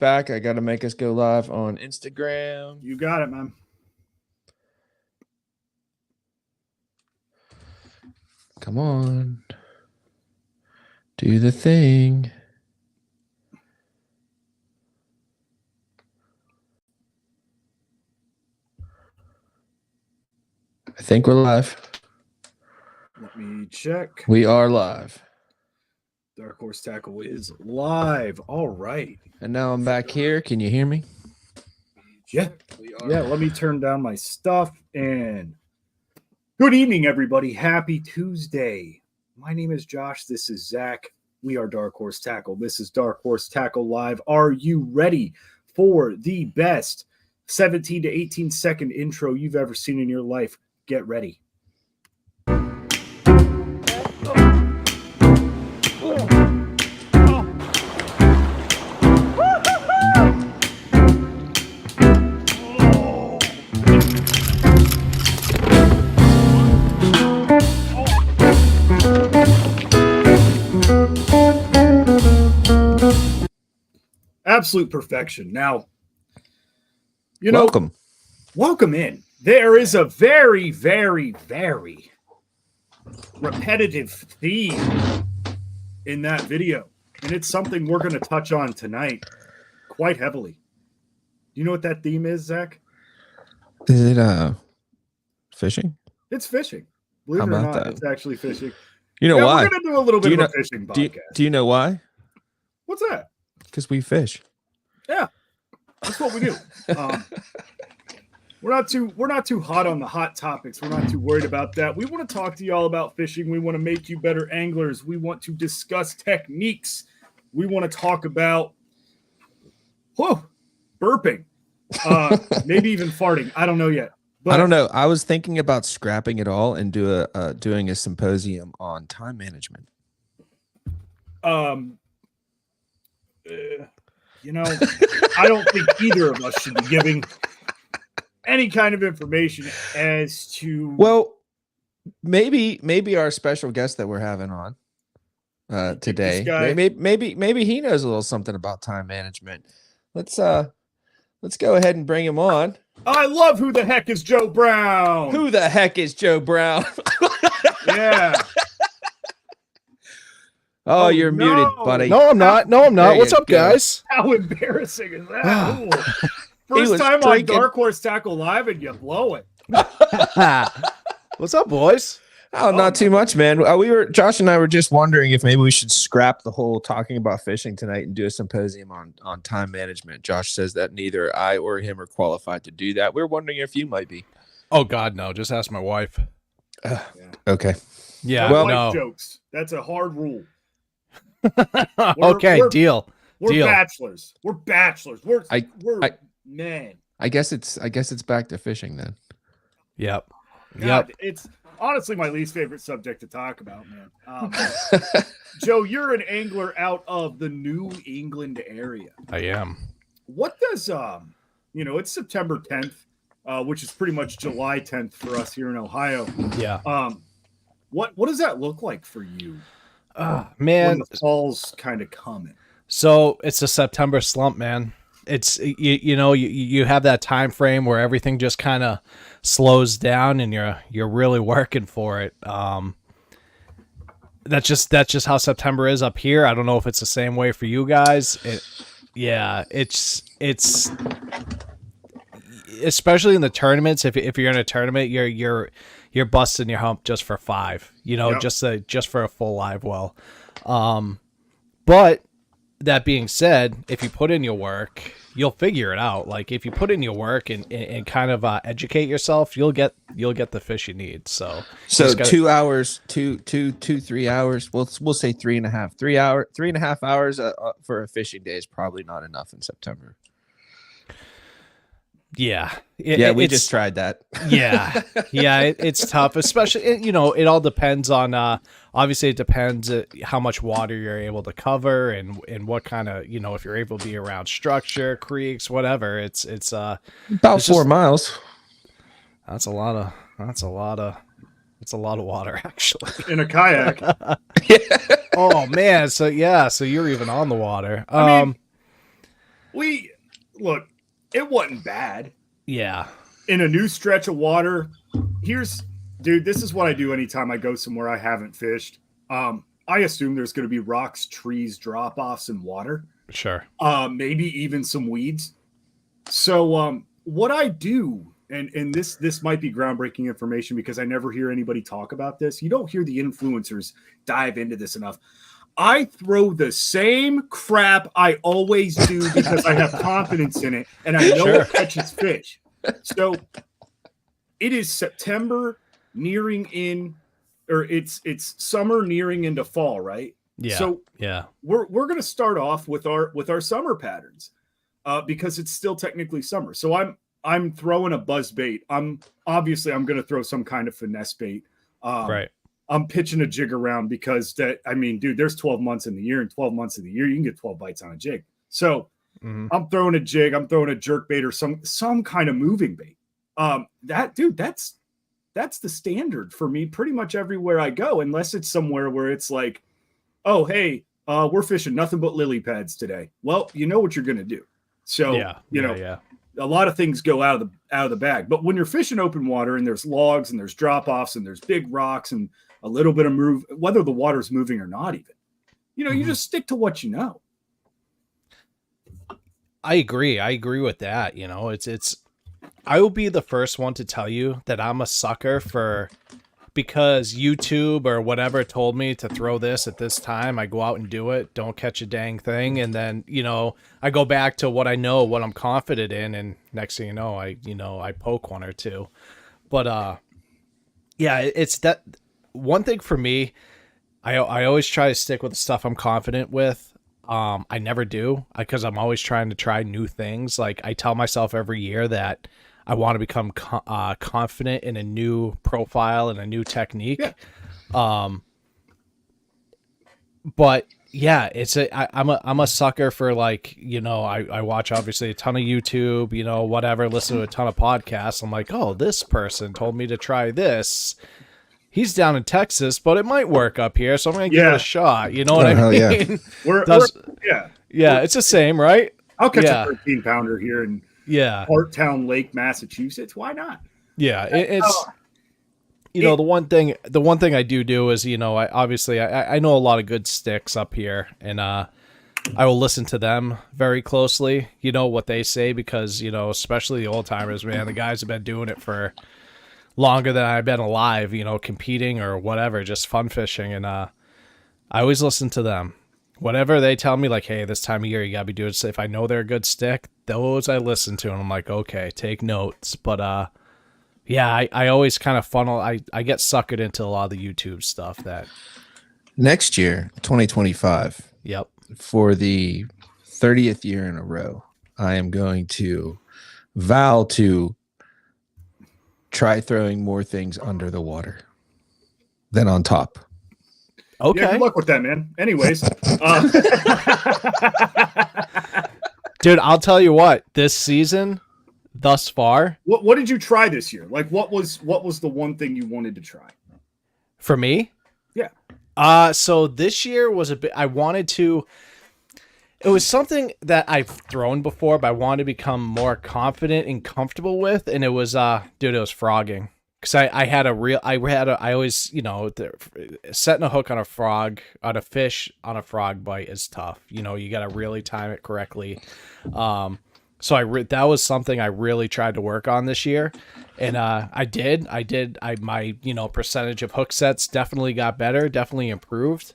back. I got to make us go live on Instagram. You got it, man. Come on. Do the thing. I think we're live. Let me check. We are live. Dark Horse Tackle is live. All right. And now I'm back here. Can you hear me? Yeah. Yeah, let me turn down my stuff. And good evening, everybody. Happy Tuesday. My name is Josh. This is Zach. We are Dark Horse Tackle. This is Dark Horse Tackle Live. Are you ready for the best 17 to 18 second intro you've ever seen in your life? Get ready. Absolute perfection. Now, you know, welcome in. There is a very, very, very repetitive theme in that video, and it's something we're going to touch on tonight quite heavily. Do you know what that theme is, Zach? Is it fishing? It's fishing. Believe it or not, it's actually fishing. You know why? We're going to do a little bit of a fishing podcast. Do you know why? What's that? Because we fish. Yeah, that's what we do. We're not too hot on the hot topics. We're not too worried about that. We want to talk to y'all about fishing. We want to make you better anglers. We want to discuss techniques. We want to talk about burping, maybe even farting. I don't know yet. But I don't know. I was thinking about scrapping it all and doing a symposium on time management. You know, I don't think either of us should be giving any kind of information as to. Well, maybe our special guest that we're having on today. Maybe he knows a little something about time management. Let's go ahead and bring him on. I love Who the Heck is Joe Brown? Who the heck is Joe Brown? Yeah. Oh, you're muted, buddy. No, I'm not. What's up, guys? How embarrassing is that? First time on Dark Horse Tackle Live and you blow it. What's up, boys? Oh, not too much, man. Josh and I were just wondering if maybe we should scrap the whole talking about fishing tonight and do a symposium on time management. Josh says that neither I or him are qualified to do that. We're wondering if you might be. Oh God, no! Just ask my wife. Okay. Yeah. Well, no jokes. That's a hard rule. Okay, deal. We're bachelors. We're men. I guess it's back to fishing then. Yep. God, it's honestly my least favorite subject to talk about, man. Joe, you're an angler out of the New England area. I am. What does it's September 10th, which is pretty much July 10th for us here in Ohio. Yeah. What does that look like for you? Man, when the fall's kind of coming. So it's a September slump, man. It's you have that time frame where everything just kind of slows down and you're really working for it. That's just how September is up here. I don't know if it's the same way for you guys. It's especially in the tournaments. If you're in a tournament, you're busting your hump just for 5, Yep. just for a full live well. But that being said, if you put in your work, you'll figure it out. Like if you put in your work and kind of educate yourself, you'll get the fish you need. So 2 hours, 3 hours. We'll say 3.5, 3.5 hours for a fishing day is probably not enough in September. Yeah. We just tried that. Yeah. It's tough, especially, it all depends on, obviously it depends how much water you're able to cover and what kind of, if you're able to be around structure, creeks, whatever. It's about 4 miles. That's a lot of water, actually. In a kayak. Oh man. So you're even on the water. Look, it wasn't bad. Yeah. In a new stretch of water, dude, this is what I do anytime I go somewhere I haven't fished. I assume there's going to be rocks, trees, drop-offs, and water. Sure. Maybe even some weeds. So what I do, and this might be groundbreaking information because I never hear anybody talk about this. You don't hear the influencers dive into this enough. I throw the same crap I always do because I have confidence in it, and I know it catches fish. So it is September nearing in, or it's summer nearing into fall, right? Yeah. So yeah, we're going to start off with our summer patterns because it's still technically summer. So I'm throwing a buzz bait. I'm going to throw some kind of finesse bait. Right. I'm pitching a jig around because dude, there's 12 months in the year, and 12 months of the year you can get 12 bites on a jig. So I'm throwing a jig, I'm throwing a jerk bait or some kind of moving bait. That's the standard for me pretty much everywhere I go, unless it's somewhere where it's like, oh, hey, we're fishing nothing but lily pads today. Well, you know what you're going to do. So, a lot of things go out of the bag. But when you're fishing open water and there's logs and there's drop-offs and there's big rocks and a little bit of move, whether the water's moving or not even, you just stick to what you know. I agree with that. I will be the first one to tell you that I'm a sucker because YouTube or whatever told me to throw this at this time. I go out and do it, don't catch a dang thing. And then, I go back to what I know, what I'm confident in. And next thing you know, I poke one or two. But, it's that one thing for me. I always try to stick with the stuff I'm confident with. I never do because I'm always trying to try new things. Like I tell myself every year that I want to become confident in a new profile and a new technique. Yeah. But yeah, I'm a sucker for I watch obviously a ton of YouTube, whatever, listen to a ton of podcasts. I'm like, oh, this person told me to try this. He's down in Texas, but it might work up here, so I'm going to give it a shot. You know what I mean? Yeah. It's the same, right? I'll catch a 13-pounder here in Harttown Lake, Massachusetts. Why not? Yeah, the one thing I do is, I know a lot of good sticks up here, and I will listen to them very closely, what they say, because, especially the old timers, man, the guys have been doing it for longer than I've been alive, competing or whatever, just fun fishing. And I always listen to them. Whatever they tell me, like, hey, this time of year you gotta be doing. So if I know they're a good stick, those I listen to, and I'm like, okay, take notes. But I always kind of funnel. I get suckered into a lot of the YouTube stuff. That next year, 2025. Yep. For the 30th year in a row, I am going to vow to try throwing more things under the water than on top. Okay. Yeah, good luck with that, man. Anyways. Dude, I'll tell you what, this season thus far. What did you try this year? Like what was the one thing you wanted to try? For me? Yeah. So this year was it was something that I've thrown before, but I wanted to become more confident and comfortable with. And it was, it was frogging. Cause I always, setting a hook on a fish on a frog bite is tough. You got to really time it correctly. So that was something I really tried to work on this year. And, I did. My percentage of hook sets definitely got better, definitely improved.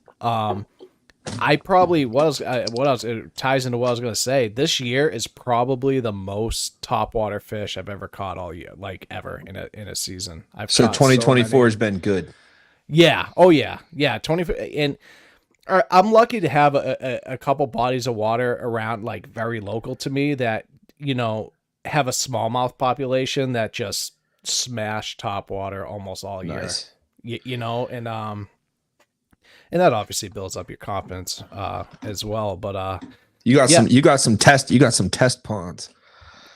I probably was, it ties into what I was going to say. This year is probably the most topwater fish I've ever caught all year, like ever in a season. So 2024 has been good. Yeah. Oh yeah. Yeah. 20. And I'm lucky to have a couple bodies of water around, like very local to me that, have a smallmouth population that just smash topwater almost all year, nice. And that obviously builds up your confidence as well. But you got some test ponds.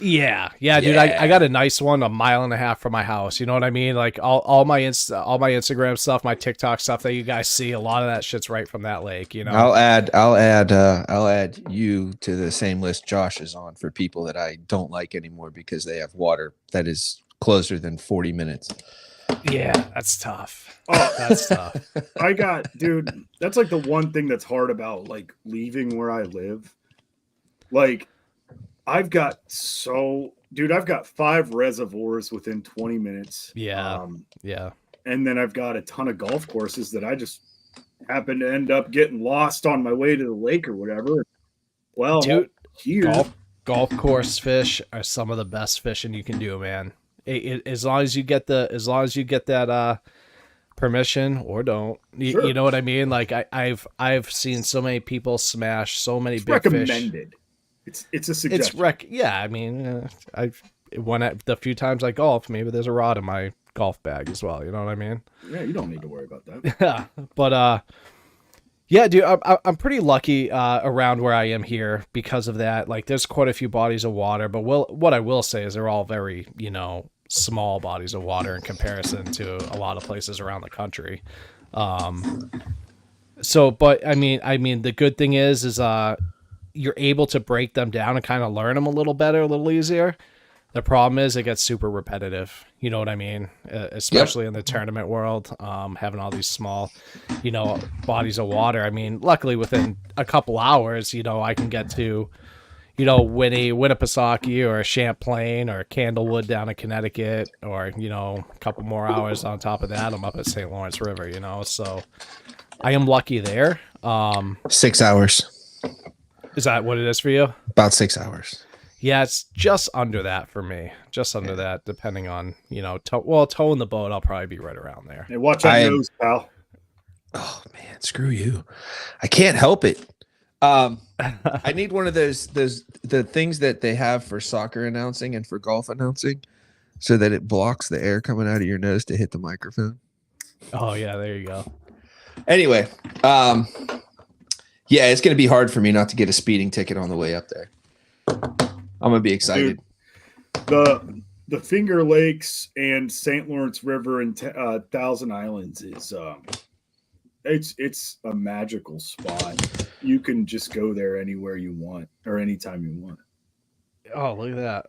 Yeah, dude. I got a nice one 1.5 miles from my house. You know what I mean? Like all my Instagram stuff, my TikTok stuff that you guys see, a lot of that shit's right from that lake. You know. I'll add you to the same list Josh is on for people that I don't like anymore because they have water that is closer than 40 minutes. Yeah, that's tough. Oh, That's tough. Dude, that's like the one thing that's hard about like leaving where I live. Like, I've got 5 reservoirs within 20 minutes. Yeah. Yeah. And then I've got a ton of golf courses that I just happen to end up getting lost on my way to the lake or whatever. Well, dude, here, golf course fish are some of the best fishing you can do, man. As long as you get that permission or don't, Sure. you know what I mean? Like I've seen so many people smash so many it's big recommended. fish. It's a suggestion. Yeah, I mean, the few times I golf, maybe there's a rod in my golf bag as well. You know what I mean? Yeah, you don't need to worry about that. Yeah, but yeah, dude, I'm pretty lucky around where I am here because of that. Like, there's quite a few bodies of water, but what I will say is they're all very, small bodies of water in comparison to a lot of places around the country. So, but I mean, the good thing is you're able to break them down and kind of learn them a little better, a little easier. The problem is it gets super repetitive. You know what I mean? Especially in the tournament world, having all these small, bodies of water. I mean, luckily within a couple hours, I can get to, Winnipesaukee or Champlain or Candlewood down in Connecticut, or, a couple more hours on top of that, I'm up at St. Lawrence River, so I am lucky there. 6 hours. Is that what it is for you? About 6 hours. Yeah, it's just under that for me. Just under that, depending on, towing the boat, I'll probably be right around there. Hey, watch that nose, pal. Oh man, screw you. I can't help it. I need one of the things that they have for soccer announcing and for golf announcing so that it blocks the air coming out of your nose to hit the microphone. Oh yeah, there you go. Anyway, yeah, it's going to be hard for me not to get a speeding ticket on the way up there. I'm gonna be excited. Dude, the Finger Lakes and St. Lawrence River and Thousand Islands is it's a magical spot. You can just go there anywhere you want or anytime you want. Oh, look at that!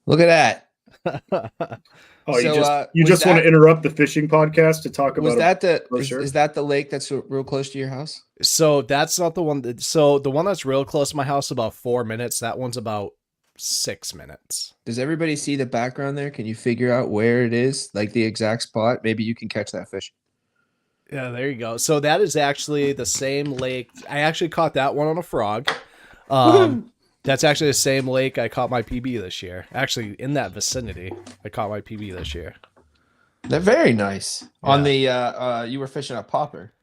Look at that! You just want to interrupt the fishing podcast to talk about? Is that the lake that's real close to your house? So that's not the one. So the one that's real close to my house, about 4 minutes. That one's about 6 minutes. Does everybody see the background there? Can you figure out where it is, like the exact spot? Maybe you can catch that fish. Yeah, there you go. So that is actually the same lake. I actually caught that one on a frog. That's actually the same lake I caught my PB this year. Actually, in that vicinity, I caught my PB this year. They're very nice. Yeah. On the you were fishing a popper,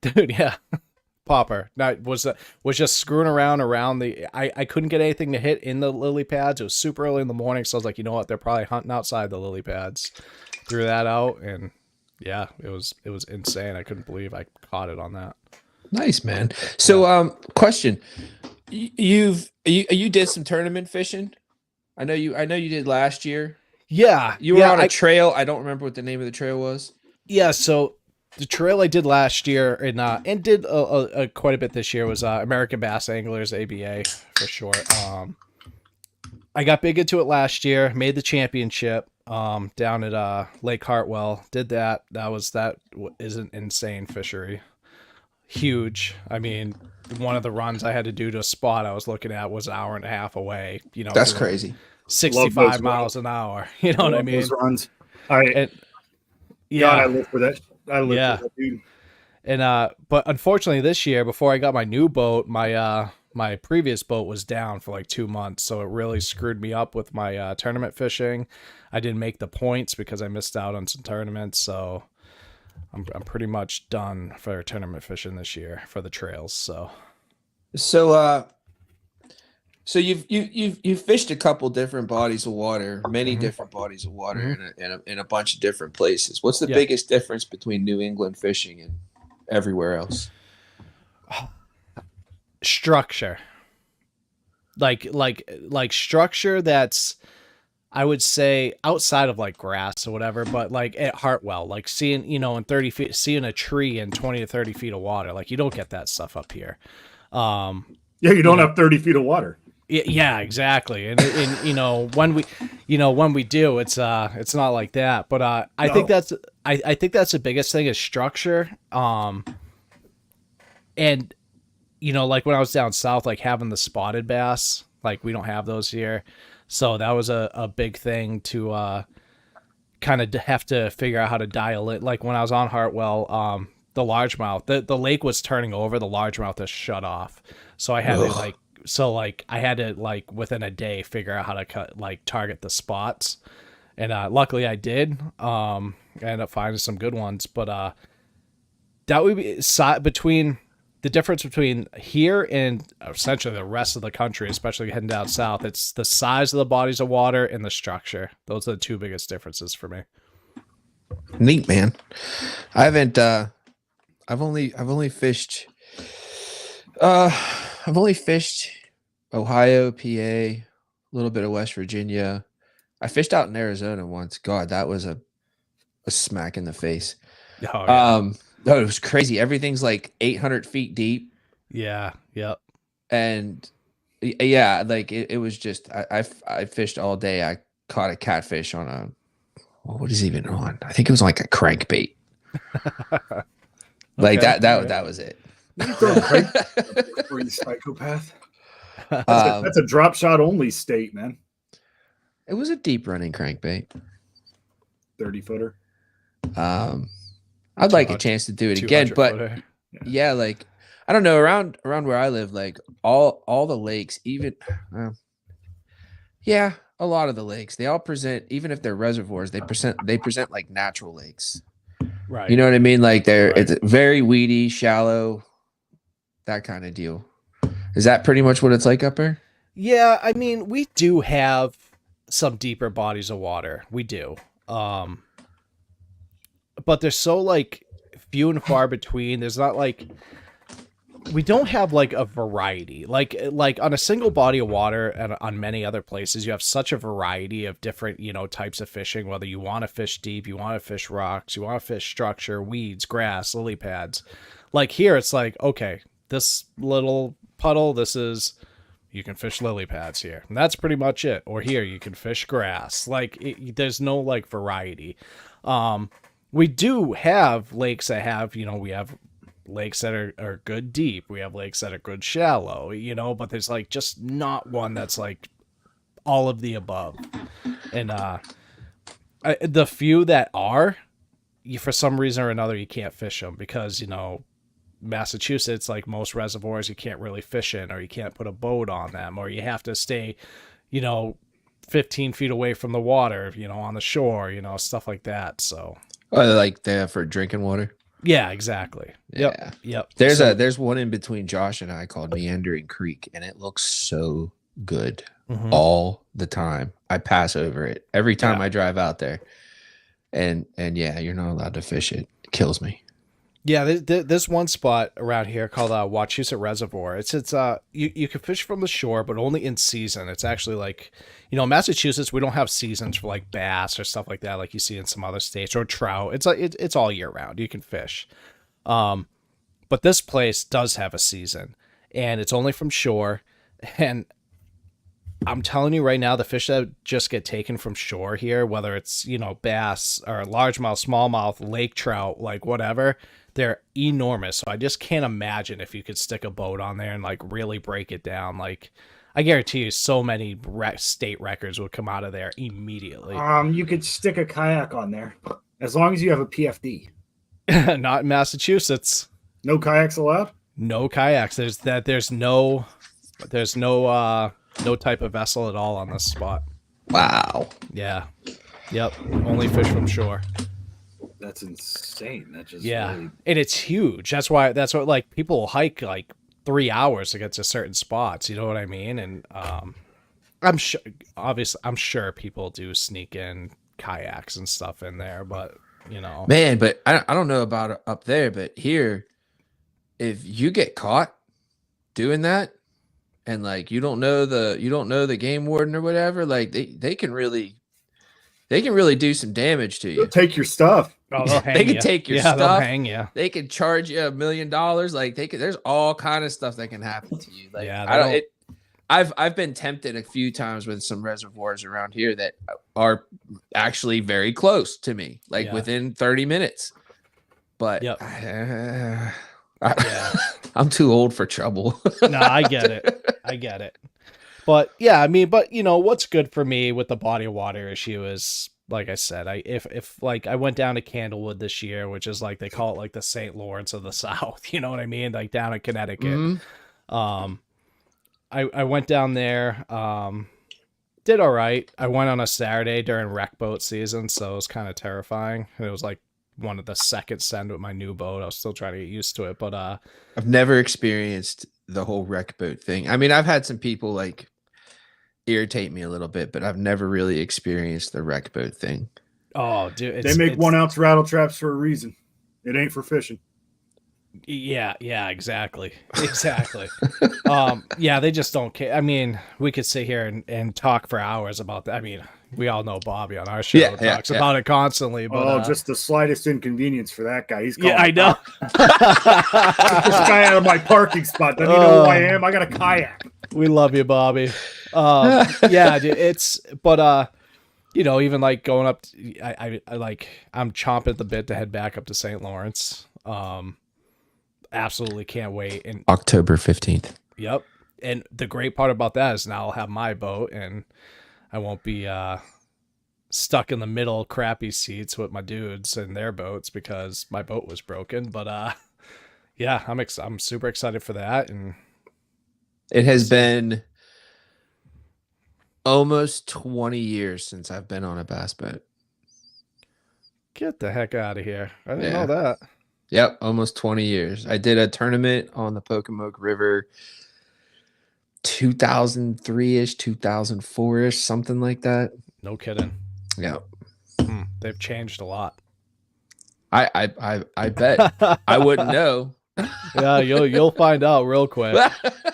dude. Yeah, popper. Now was just screwing around the. I couldn't get anything to hit in the lily pads. It was super early in the morning, so I was like, you know what? They're probably hunting outside the lily pads. Threw that out, and yeah, it was insane. I couldn't believe I caught it on that. Nice, man. So, question. You did some tournament fishing. I know you did last year. Yeah, you were on a trail. I don't remember what the name of the trail was. Yeah, so the trail I did last year and did quite a bit this year was American Bass Anglers, ABA for short. I got big into it last year. Made the championship down at Lake Hartwell. Did that. That is an insane fishery. Huge. I mean, one of the runs I had to do to a spot I was looking at was an hour and a half away. That's crazy. 65 miles an hour. You know what I mean? Those runs. Yeah, God, I live for that. I live for that, dude. And but unfortunately this year, before I got my new boat, my previous boat was down for like 2 months, so it really screwed me up with my tournament fishing. I didn't make the points because I missed out on some tournaments, so I'm pretty much done for tournament fishing this year for the trails. So you've fished a couple different bodies of water, many different bodies of water in a bunch of different places. What's the biggest difference between New England fishing and everywhere else? Structure. like structure that's, I would say, outside of like grass or whatever, but like at Hartwell, like seeing, in 30 feet, seeing a tree in 20 to 30 feet of water, like you don't get that stuff up here. Yeah, you don't have 30 feet of water. Yeah, exactly. And when we do, it's not like that. But I think that's the biggest thing is structure. And like when I was down south, like having the spotted bass, like we don't have those here. So that was a big thing to kind of have to figure out how to dial it. Like when I was on Hartwell, the largemouth, the lake was turning over, the largemouth is shut off. So I had to within a day figure out how to target the spots. And luckily I did. I ended up finding some good ones, but that would be between the difference between here and essentially the rest of the country, especially heading down south. It's the size of the bodies of water and the structure. Those are the two biggest differences for me. Neat, man. I haven't. I've only fished. I've only fished Ohio, PA, a little bit of West Virginia. I fished out in Arizona once. God, that was a smack in the face. Oh, yeah. No, it was crazy. Everything's like 800 feet deep. Yeah. Yep. And yeah, like it was just, I fished all day. I caught a catfish on what is he even on? I think it was like a crankbait. Like Okay. that was it. For you psychopath. That's a drop shot only state, man. It was a deep running crankbait. 30-footer. I'd like a chance to do it again, but yeah, like I don't know, around where I live, like all the lakes, even yeah, a lot of the lakes, they all present, even if they're reservoirs, they present like natural lakes. Right. You know what I mean? Like it's very weedy, shallow, that kind of deal. Is that pretty much what it's like up there? Yeah, I mean, we do have some deeper bodies of water. We do. But they're so like few and far between. There's not like, we don't have like a variety like on a single body of water, and on many other places you have such a variety of different types of fishing, whether you want to fish deep, you want to fish rocks, you want to fish structure, weeds, grass, lily pads. Like here it's like, okay, this little puddle, you can fish lily pads here, and that's pretty much it. Or here you can fish grass. Like there's no like variety. We do have lakes that have, we have lakes that are good deep. We have lakes that are good shallow, but there's like just not one that's like all of the above. And the few that are, for some reason or another, you can't fish them because, Massachusetts, like most reservoirs, you can't really fish in, or you can't put a boat on them, or you have to stay, 15 feet away from the water, on the shore, stuff like that. So. Oh, like they have for drinking water? Yeah, exactly. Yeah. Yep. There's one in between Josh and I called Meandering Creek, and it looks so good all the time. I pass over it every time I drive out there. And yeah, you're not allowed to fish it. It kills me. Yeah, there's one spot around here called Wachusett Reservoir. It's you can fish from the shore, but only in season. It's actually like, Massachusetts, we don't have seasons for like bass or stuff like that, like you see in some other states, or trout. It's all year round. You can fish, but this place does have a season, and it's only from shore. And I'm telling you right now, the fish that just get taken from shore here, whether it's bass or largemouth, smallmouth, lake trout, like whatever, they're enormous. So I just can't imagine if you could stick a boat on there and like really break it down. Like I guarantee you, so many state records would come out of there immediately. You could stick a kayak on there as long as you have a PFD. Not in Massachusetts. No kayaks allowed. No kayaks. There's no type of vessel at all on this spot. Wow. Yeah. Yep. Only fish from shore. That's insane. That just really... And it's huge. That's what like people will hike like 3 hours to get to certain spots. You know what I mean? And I'm sure people do sneak in kayaks and stuff in there, but man, but I don't know about it up there, but here, if you get caught doing that, and like you don't know the game warden or whatever, like they can really do some damage to They'll you. take your stuff. Oh, they'll hang They can ya. take your They'll stuff. hang you. They can charge you $1 million. Like there's all kind of stuff that can happen to you. Like Yeah, I've been tempted a few times with some reservoirs around here that are actually very close to me, like within 30 minutes. But Yep. I'm too old for trouble. No, I get it. But yeah, I mean, but what's good for me with the body of water issue is, like I said, if like I went down to Candlewood this year, which is like they call it like the St. Lawrence of the South, you know what I mean? Like down in Connecticut. Mm-hmm. I went down there, did all right. I went on a Saturday during wreck boat season, so it was kind of terrifying. It was like one of the second send with my new boat. I was still trying to get used to it, but I've never experienced the whole wreck boat thing. I mean, I've had some people like irritate me a little bit, but I've never really experienced the wreck boat thing. Oh, dude, they make 1 ounce rattle traps for a reason. It ain't for fishing. Yeah, exactly. Yeah, they just don't care. I mean, we could sit here and talk for hours about that. I mean, we all know Bobby on our show talks about it constantly. But just the slightest inconvenience for that guy. He's I know. Get this guy out of my parking spot. Doesn't he know who I am? I got a kayak. We love you, Bobby. Yeah, dude, even like going up, I like I'm chomping at the bit to head back up to St. Lawrence. Absolutely can't wait. And October 15th. Yep. And the great part about that is now I'll have my boat and I won't be stuck in the middle crappy seats with my dudes and their boats because my boat was broken. But yeah, I'm super excited for that. And it has been almost 20 years since I've been on a bass boat. Get the heck out of here. I didn't know that. Yep, almost 20 years. I did a tournament on the Pocomoke River 2003-ish, 2004-ish, something like that. No kidding. Yeah. They've changed a lot. I bet. I wouldn't know. Yeah, you'll find out real quick.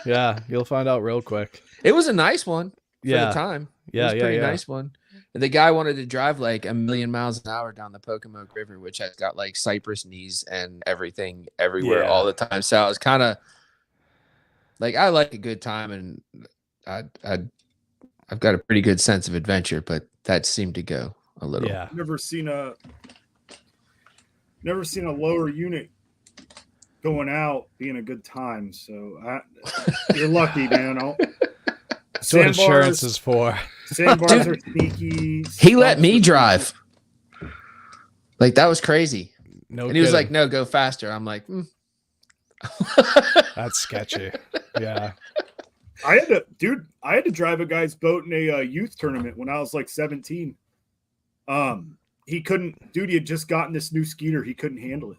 Yeah, you'll find out real quick. It was a nice one for the time. Yeah, it was a pretty nice one. The guy wanted to drive like 1,000,000 miles an hour down the Pocomoke River, which has got like cypress knees and everything everywhere all the time. So I was kind of like, I like a good time, and I've got a pretty good sense of adventure, but that seemed to go a little. Yeah. Never seen a lower unit going out being a good time. So you're lucky, man. That's what insurance is for. Sandbars are sneaky. He let me drive. Like, that was crazy. No, and he was like, "No, go faster." I'm like, That's sketchy. Yeah. I had to drive a guy's boat in a youth tournament when I was like 17. He had just gotten this new Skeeter. He couldn't handle it.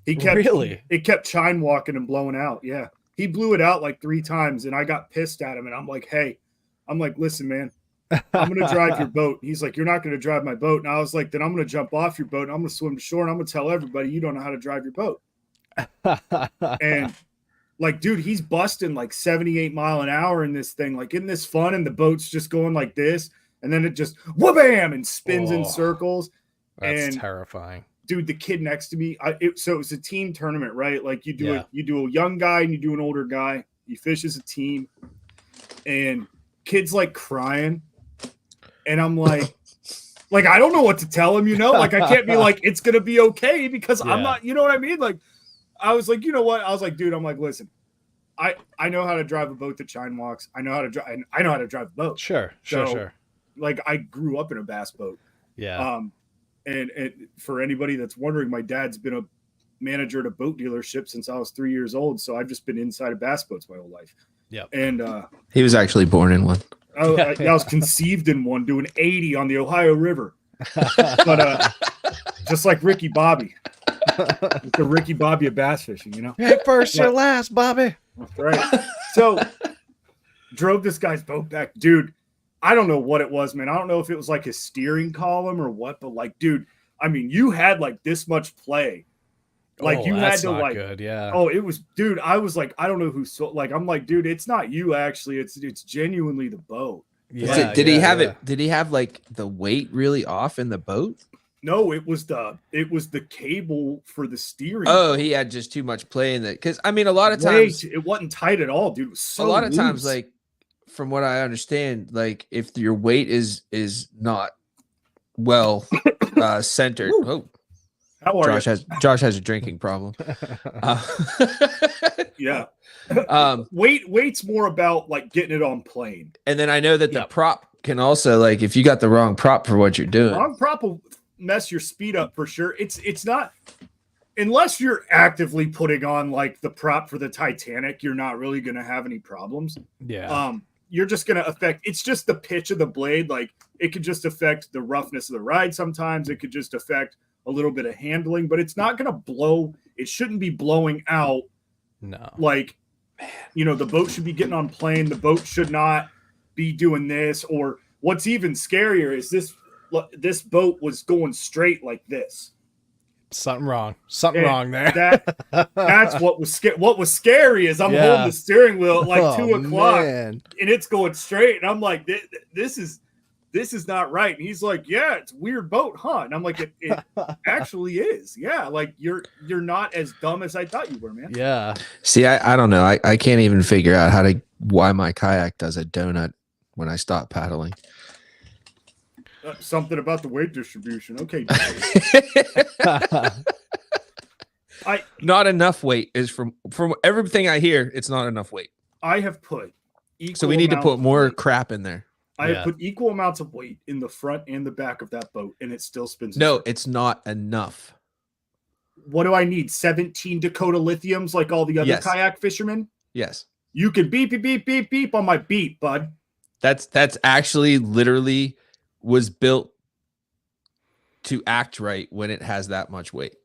It kept chine walking and blowing out. Yeah. He blew it out like 3 times, and I got pissed at him. And I'm like, listen, man, I'm going to drive your boat. He's like, you're not going to drive my boat. And I was like, then I'm going to jump off your boat and I'm going to swim to shore and I'm going to tell everybody you don't know how to drive your boat. And like, dude, he's busting like 78 mile an hour in this thing. Like, isn't this fun? And the boat's just going like this. And then it just wha-bam and spins in circles. That's terrifying. Dude, the kid next to me, so it was a team tournament, right? Like you do a young guy and you do an older guy. You fish as a team, and kid's like crying, and I'm like I don't know what to tell him, like I can't be like it's gonna be okay because I'm not, you know what I mean? Like I was like, you know what? I was like, dude, I'm like, listen, I know how to drive a boat that chine walks. I know how to drive a boat. Sure. Like I grew up in a bass boat. Yeah. And for anybody that's wondering, my dad's been a manager at a boat dealership since I was 3 years old. So I've just been inside of bass boats my whole life. Yeah. And he was actually born in one. I was conceived in one doing 80 on the Ohio River. But just like Ricky Bobby. The Ricky Bobby of bass fishing, Hey, first you're last, Bobby. That's right. So drove this guy's boat back. Dude, I don't know what it was, man. I don't know if it was like his steering column or what, but like, dude, I mean, you had like this much play Like you had that's to not like, good. Yeah. oh, it was, dude. I was like, I don't know who. So like, I'm like, dude, it's not you actually. It's genuinely the boat. Yeah. Did he have yeah. it? Did he have like the weight really off in the boat? No, it was the cable for the steering. Oh, wheel. he had just too much play in it. Because I mean, a lot of Way times, it wasn't tight at all, dude. It was so a lot of times, loose. like from what I understand, like if your weight is not well centered. Woo. Oh, How are Josh has a drinking problem. Yeah. Um, Weight's more about like getting it on plane. and then I know that the Yep. prop can also, like, if you got the wrong prop for what you're doing. Wrong prop will mess your speed up for sure. It's not, unless you're actively putting on like the prop for the Titanic, you're not really going to have any problems. Yeah. You're just going to affect, it's just the pitch of the blade. Like it could just affect the roughness of the ride. Sometimes it could just affect a little bit of handling, but it's not going to blow. It shouldn't be blowing out. No. Like, the boat should be getting on plane. The boat should not be doing this. Or what's even scarier is this boat was going straight like this. Something wrong. Something wrong there. That's what was what was scary is I'm holding the steering wheel at like 2 o'clock man. and it's going straight. And I'm like, this is not right. And he's like, yeah, it's a weird boat, huh? And I'm like, it actually is. Yeah. Like you're not as dumb as I thought you were, man. Yeah. See, I don't know. I can't even figure out why my kayak does a donut when I stop paddling. Something about the weight distribution. Okay. Not enough weight is from everything I hear. It's not enough weight. I have put equal. So we need to put more weight. crap in there. I have put equal amounts of weight in the front and the back of that boat, and it still spins. No, it's not enough. What do I need? 17 Dakota lithiums like all the other kayak fishermen? Yes. You can beep, beep, beep, beep, beep on my beep, bud. That's actually literally was built to act right when it has that much weight.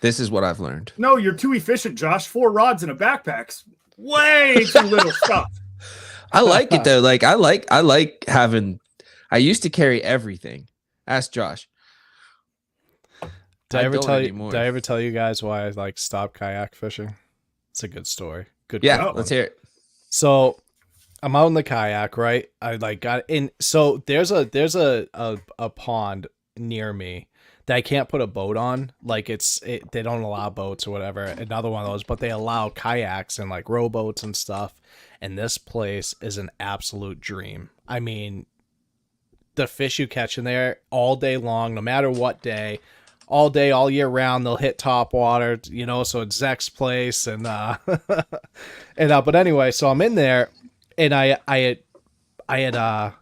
This is what I've learned. No, you're too efficient, Josh. 4 rods in a backpack's way too little stuff. I like it though. Like I like having. I used to carry everything. Ask Josh. Did I ever tell you guys why I like stopped kayak fishing? It's a good story. Good. Yeah, let's hear it. So I'm out in the kayak, right? I like got in. So there's a pond near me that I can't put a boat on. Like they don't allow boats or whatever. Another one of those, but they allow kayaks and like rowboats and stuff. And this place is an absolute dream. I mean, the fish you catch in there all day long, no matter what day, all day, all year round, they'll hit top water, so it's Zech's place. And, but anyway, so I'm in there and I had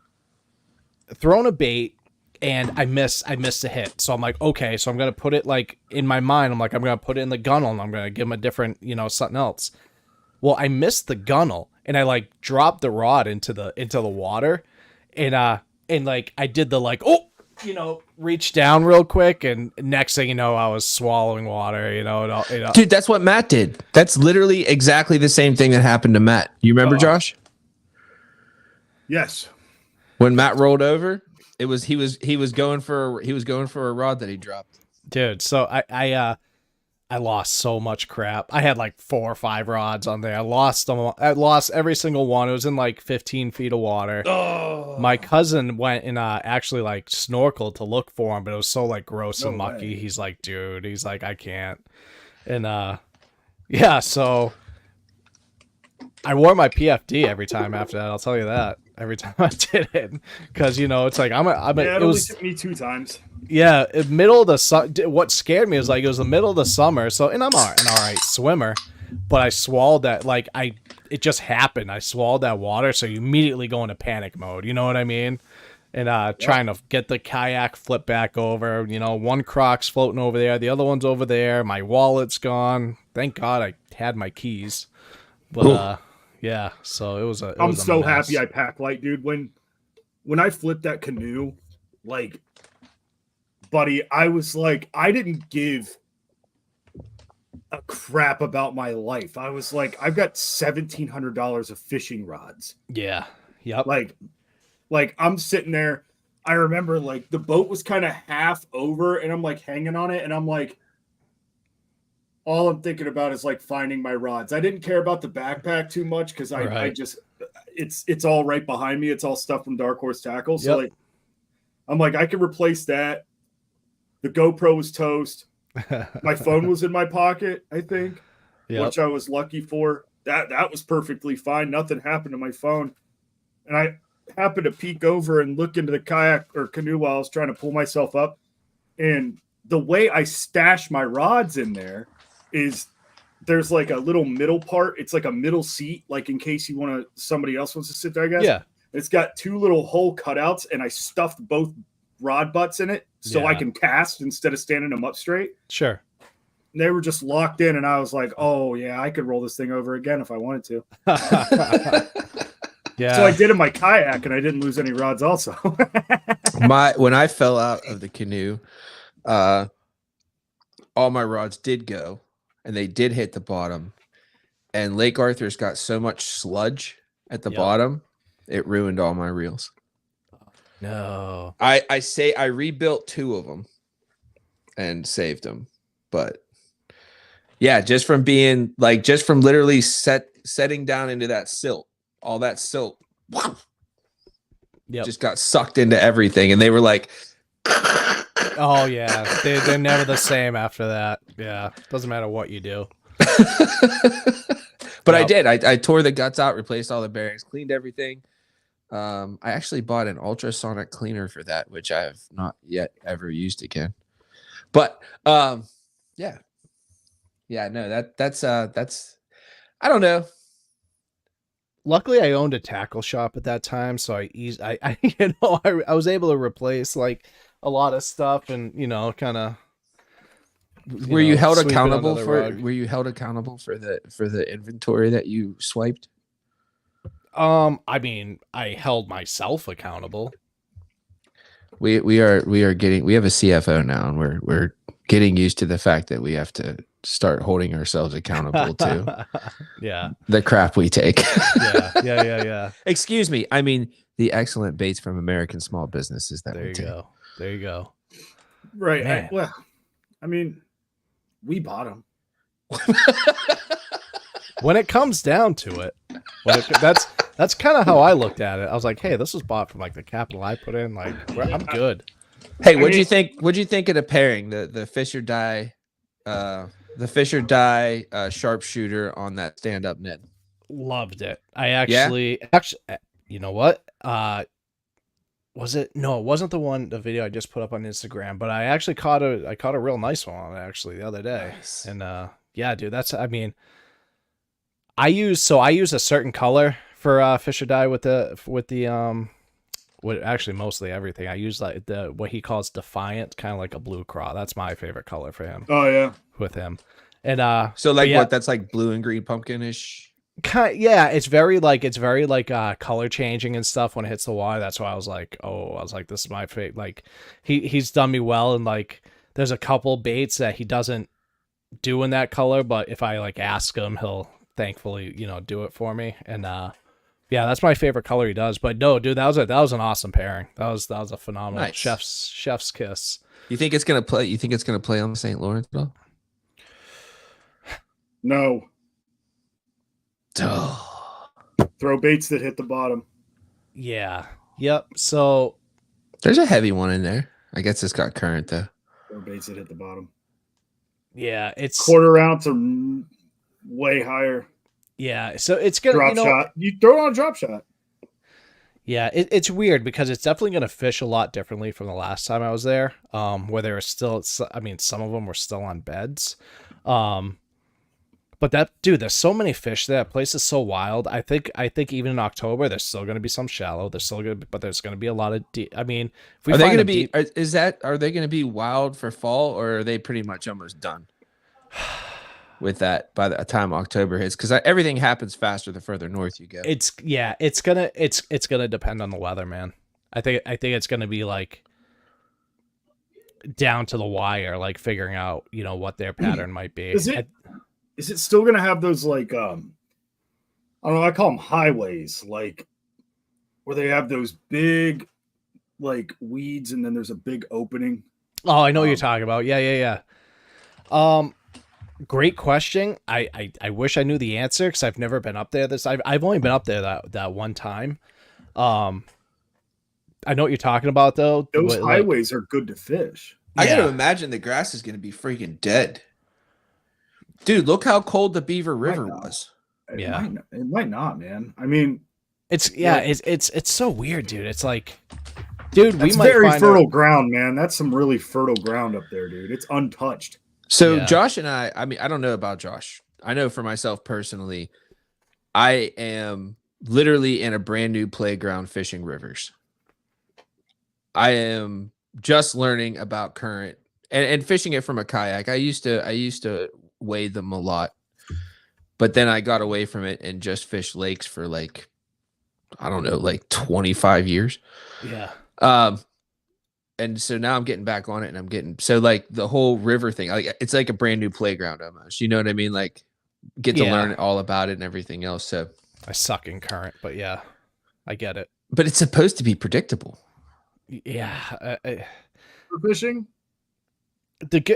thrown a bait and I missed a hit. So I'm like, okay, so I'm going to put it like in my mind. I'm like, I'm going to put it in the gunnel and I'm going to give him a different, something else. Well, I missed the gunnel and I like dropped the rod into the water and like I did the like, reach down real quick, and next thing you know, I was swallowing water. Dude, that's what Matt did. That's literally exactly the same thing that happened to Matt. You remember, Josh? Yes. When Matt rolled over, he was going for a rod that he dropped. Dude, so I lost so much crap. I had like 4 or 5 rods on there. I lost them. I lost every single one. It was in like 15 feet of water. Oh. My cousin went and actually like snorkeled to look for him, but it was so like gross and mucky. Way. He's like, dude, I can't. And yeah, so I wore my PFD every time after that. I'll tell you that. Every time I did it, because it's like it only took me 2 times. Yeah, middle of the summer. What scared me was like it was the middle of the summer. So, and I'm an all right swimmer, but I swallowed that. Like it just happened. I swallowed that water, so you immediately go into panic mode. You know what I mean? And trying to get the kayak flipped back over. One croc's floating over there, the other one's over there. My wallet's gone. Thank God I had my keys. But yeah. So it was a. I'm so happy I pack light, dude. When I flipped that canoe, like. Buddy, I was like, I didn't give a crap about my life. I was like, I've got $1,700 of fishing rods. Yeah. Yep. Like I'm sitting there. I remember like the boat was kind of half over and I'm like hanging on it. And I'm like, all I'm thinking about is like finding my rods. I didn't care about the backpack too much because I just it's all right behind me. It's all stuff from Dark Horse Tackle. So like I'm like, I can replace that. The GoPro was toast. My phone was in my pocket, I think, which I was lucky for. That was perfectly fine. Nothing happened to my phone. And I happened to peek over and look into the kayak or canoe while I was trying to pull myself up. And the way I stash my rods in there is there's like a little middle part. It's like a middle seat, like in case somebody else wants to sit there, I guess. Yeah. It's got 2 little hole cutouts, and I stuffed both rod butts in it so I can cast instead of standing them up straight. Sure. And they were just locked in, and I was like, oh, yeah, I could roll this thing over again if I wanted to. Yeah. So I did in my kayak, and I didn't lose any rods also. When I fell out of the canoe, all my rods did go, and they did hit the bottom. And Lake Arthur's got so much sludge at the bottom, it ruined all my reels. No. I rebuilt 2 of them and saved them, but yeah, just from literally setting down into that silt, all that silt, just got sucked into everything, and they were like, oh yeah, they're never the same after that. Yeah, doesn't matter what you do. But I did. I tore the guts out, replaced all the bearings, cleaned everything. I actually bought an ultrasonic cleaner for that, which I have not yet ever used again. But yeah, no, that's I don't know. Luckily, I owned a tackle shop at that time, so I was able to replace like a lot of stuff, and kind of. Were you held accountable for the inventory that you swiped? I mean, I held myself accountable. We have a CFO now, and we're getting used to the fact that we have to start holding ourselves accountable to the crap we take. Yeah. Excuse me. I mean, the excellent baits from American small businesses that there you go. There you go. Right. I mean, we bought them. When it comes down to it, that's kind of how I looked at it. I was like, hey, this was bought from like the capital I put in. Like, I'm good. Hey, what'd you think of the pairing? The Fisher die, sharpshooter on that stand-up net. Loved it. I actually, you know what? Was it? No, it wasn't the video I just put up on Instagram, but I actually caught a real nice one on it actually the other day. Nice. And yeah, dude, I use a certain color for Fisher dye with actually mostly everything. I use like what he calls Defiant, kind of like a blue craw. That's my favorite color for him. Oh yeah, with him. And so like what? That's like blue and green pumpkinish. Yeah, it's very color changing and stuff when it hits the water. That's why I was like, this is my favorite. Like he's done me well, and like there's a couple baits that he doesn't do in that color, but if I like ask him, he'll thankfully do it for me. And yeah, that's my favorite color he does. But no, dude, that was an awesome pairing. That was a phenomenal chef's kiss. You think it's gonna play? You think it's gonna play on the St. Lawrence at all? No. Throw baits that hit the bottom. Yeah. Yep. So there's a heavy one in there. I guess it's got current though. Throw baits that hit the bottom. Yeah, it's quarter ounce or way higher. Yeah, so it's gonna drop shot. You throw it on a drop shot. Yeah, it's weird because it's definitely gonna fish a lot differently from the last time I was there. Where there were still, I mean, some of them were still on beds. But there's so many fish there. That place is so wild. I think even in October, there's still going to be some shallow. There's still going to, but there's going to be a lot of deep. I mean, if we are they going to be? Are they going to be wild for fall, or are they pretty much almost done with that by the time October hits? Because everything happens faster the further north you go. It's gonna depend on the weather, man. I think it's going to be like down to the wire, like figuring out what their pattern might be. Is it still going to have those like, I don't know, I call them highways, like where they have those big like weeds and then there's a big opening? Oh, I know what you're talking about. Yeah. Great question. I wish I knew the answer because I've never been up there. I've only been up there that one time. I know what you're talking about though. Those highways are good to fish. I gotta imagine the grass is gonna be freaking dead. Dude, look how cold the Beaver River was. It might not, man. I mean, it's so weird, dude. It's like, dude, we might very fertile ground, man. That's some really fertile ground up there, dude. It's untouched. So Josh and I mean, I don't know about Josh. I know for myself personally, I am literally in a brand new playground fishing rivers. I am just learning about current and fishing it from a kayak. I used to wade them a lot, but then I got away from it and just fished lakes for like, I don't know, like 25 years. Yeah. And so now I'm getting back on it, and I'm getting like the whole river thing. Like it's like a brand new playground almost. You know what I mean? Like get to learn all about it and everything else. So I suck in current, but yeah, I get it. But it's supposed to be predictable. Yeah. For fishing.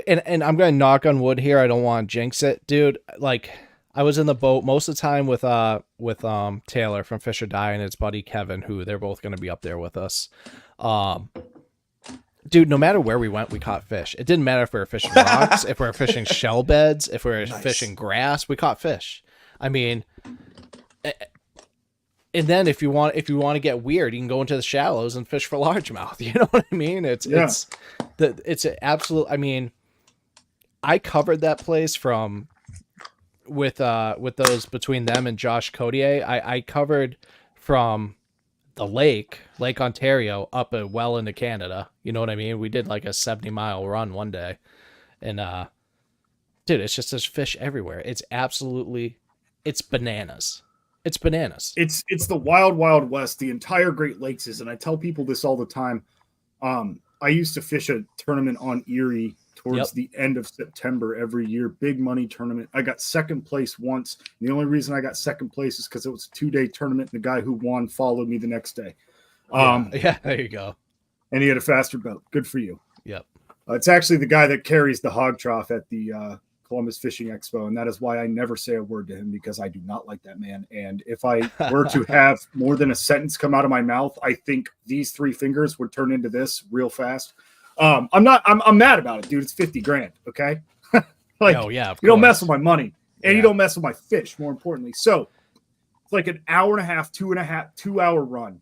And I'm gonna knock on wood here. I don't want to jinx it, dude. Like I was in the boat most of the time with Taylor from Fish or Die and his buddy Kevin, who they're both gonna be up there with us. Dude, no matter where we went, we caught fish. It didn't matter if we were fishing rocks, if we were fishing shell beds, if we were fishing grass, we caught fish. I mean, and then if you want to get weird, you can go into the shallows and fish for largemouth. You know what I mean? It's an absolute. I mean, I covered that place from with those between them and Josh Codier. I covered from the Lake Ontario up well into Canada. You know what I mean? We did like a 70-mile run one day. And dude, it's just there's fish everywhere. It's bananas. It's bananas. It's the wild, wild west. The entire Great Lakes is, and I tell people this all the time. I used to fish a tournament on Erie towards the end of September every year. Big money tournament. I got second place once. The only reason I got second place is because it was a 2-day tournament, and the guy who won followed me the next day. Yeah, there you go. And he had a faster boat. Good for you. Yep. It's actually the guy that carries the hog trough at the Columbus Fishing Expo, and that is why I never say a word to him, because I do not like that man. And if I were to have more than a sentence come out of my mouth, I think these 3 fingers would turn into this real fast. I'm mad about it, dude. It's $50,000. Okay. You don't mess with my money, and you don't mess with my fish, more importantly. So it's like an hour and a half, 2-hour run.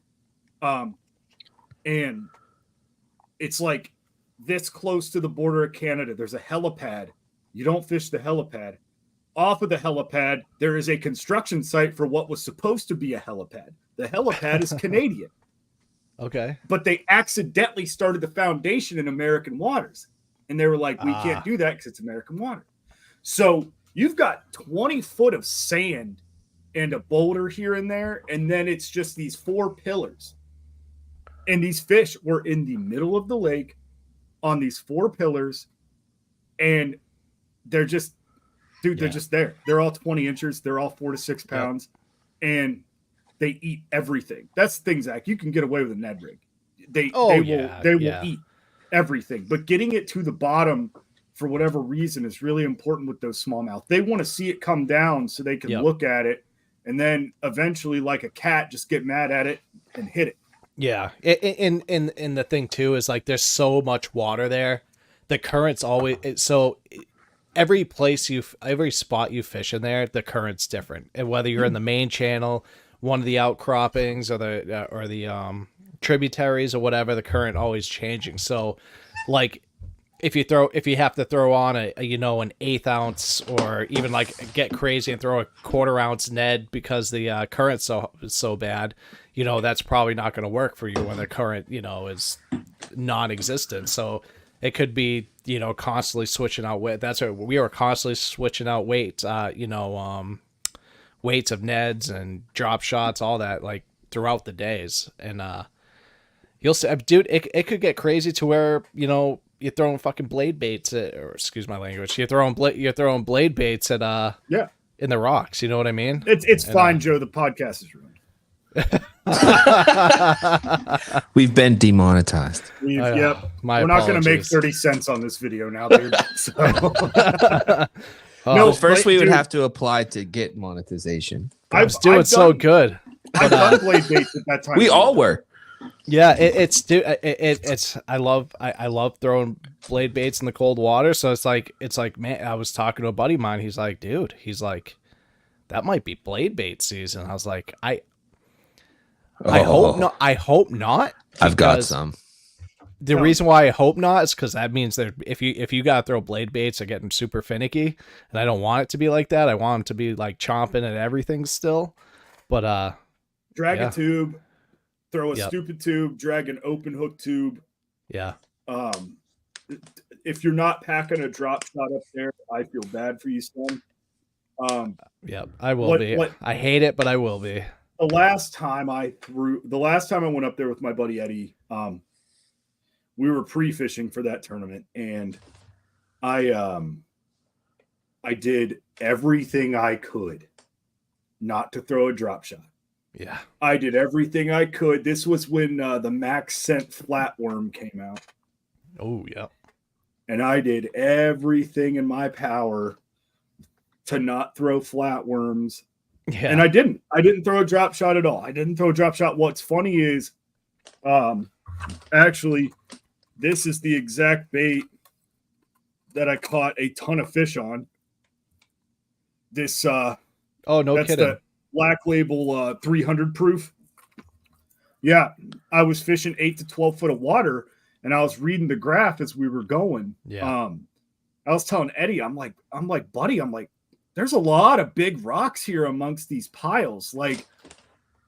And it's like this close to the border of Canada. There's a helipad. You don't fish the helipad. Off of the helipad, there is a construction site for what was supposed to be a helipad. The helipad is Canadian. Okay. But they accidentally started the foundation in American waters. And they were like, we can't do that because it's American water. So you've got 20 foot of sand and a boulder here and there. And then it's just these 4 pillars. And these fish were in the middle of the lake on these 4 pillars. And they're just, dude, they're just there. They're all 20 inches. They're all 4 to 6 pounds. And they eat everything. That's the thing, Zach. You can get away with a Ned rig. They will eat everything. But getting it to the bottom for whatever reason is really important with those smallmouth. They want to see it come down so they can look at it, and then eventually, like a cat, just get mad at it and hit it. Yeah. And the thing too is like there's so much water there. The current's always every spot you fish in there, the current's different. And whether you're in the main channel, one of the outcroppings, or the tributaries or whatever, the current always changing. So like if you have to throw on an 1/8 ounce, or even like get crazy and throw a 1/4 ounce Ned because the current's so bad, that's probably not going to work for you when the current is non-existent. So it could be constantly switching out weight. That's what we were constantly switching out weights, weights of Neds and drop shots, all that, like throughout the days. And you'll see, dude, it could get crazy to where you're throwing fucking blade baits or excuse my language, you're throwing blade baits at in the rocks. You know what I mean? It's fine, Joe. The podcast is ruined. We've been demonetized. We're not going to make 30 cents on this video now, dude. So. No, first but, we would dude, have to apply to get monetization. I was doing so good. I've done blade baits at that time. We all were. Yeah, it's I love throwing blade baits in the cold water. So it's like man, I was talking to a buddy of mine. He's like, dude, that might be blade bait season. I was like, I hope not. I hope not. I've got because some. The reason why I hope not is because that means that if you gotta throw blade baits, they're getting super finicky, and I don't want it to be like that. I want them to be like chomping at everything still. But drag a tube, throw a Yep. stupid tube, drag an open hook tube. Yeah. If you're not packing a drop shot up there, I feel bad for you, son. Yeah, I will be. I hate it, but I will be. The last time I went up there with my buddy Eddie, we were pre-fishing for that tournament, and I did everything I could not to throw a drop shot. Yeah. I did everything I could. This was when the Max Scent Flatworm came out. Oh, yeah. And I did everything in my power to not throw flatworms. Yeah. And I didn't. I didn't throw a drop shot at all. I didn't throw a drop shot. What's funny is actually this is the exact bait that I caught a ton of fish on. This oh, no that's kidding. the Black Label 300 proof. Yeah, I was fishing 8 to 12 foot of water, and I was reading the graph as we were going. Yeah. I was telling Eddie, I'm like, buddy, there's a lot of big rocks here amongst these piles. Like,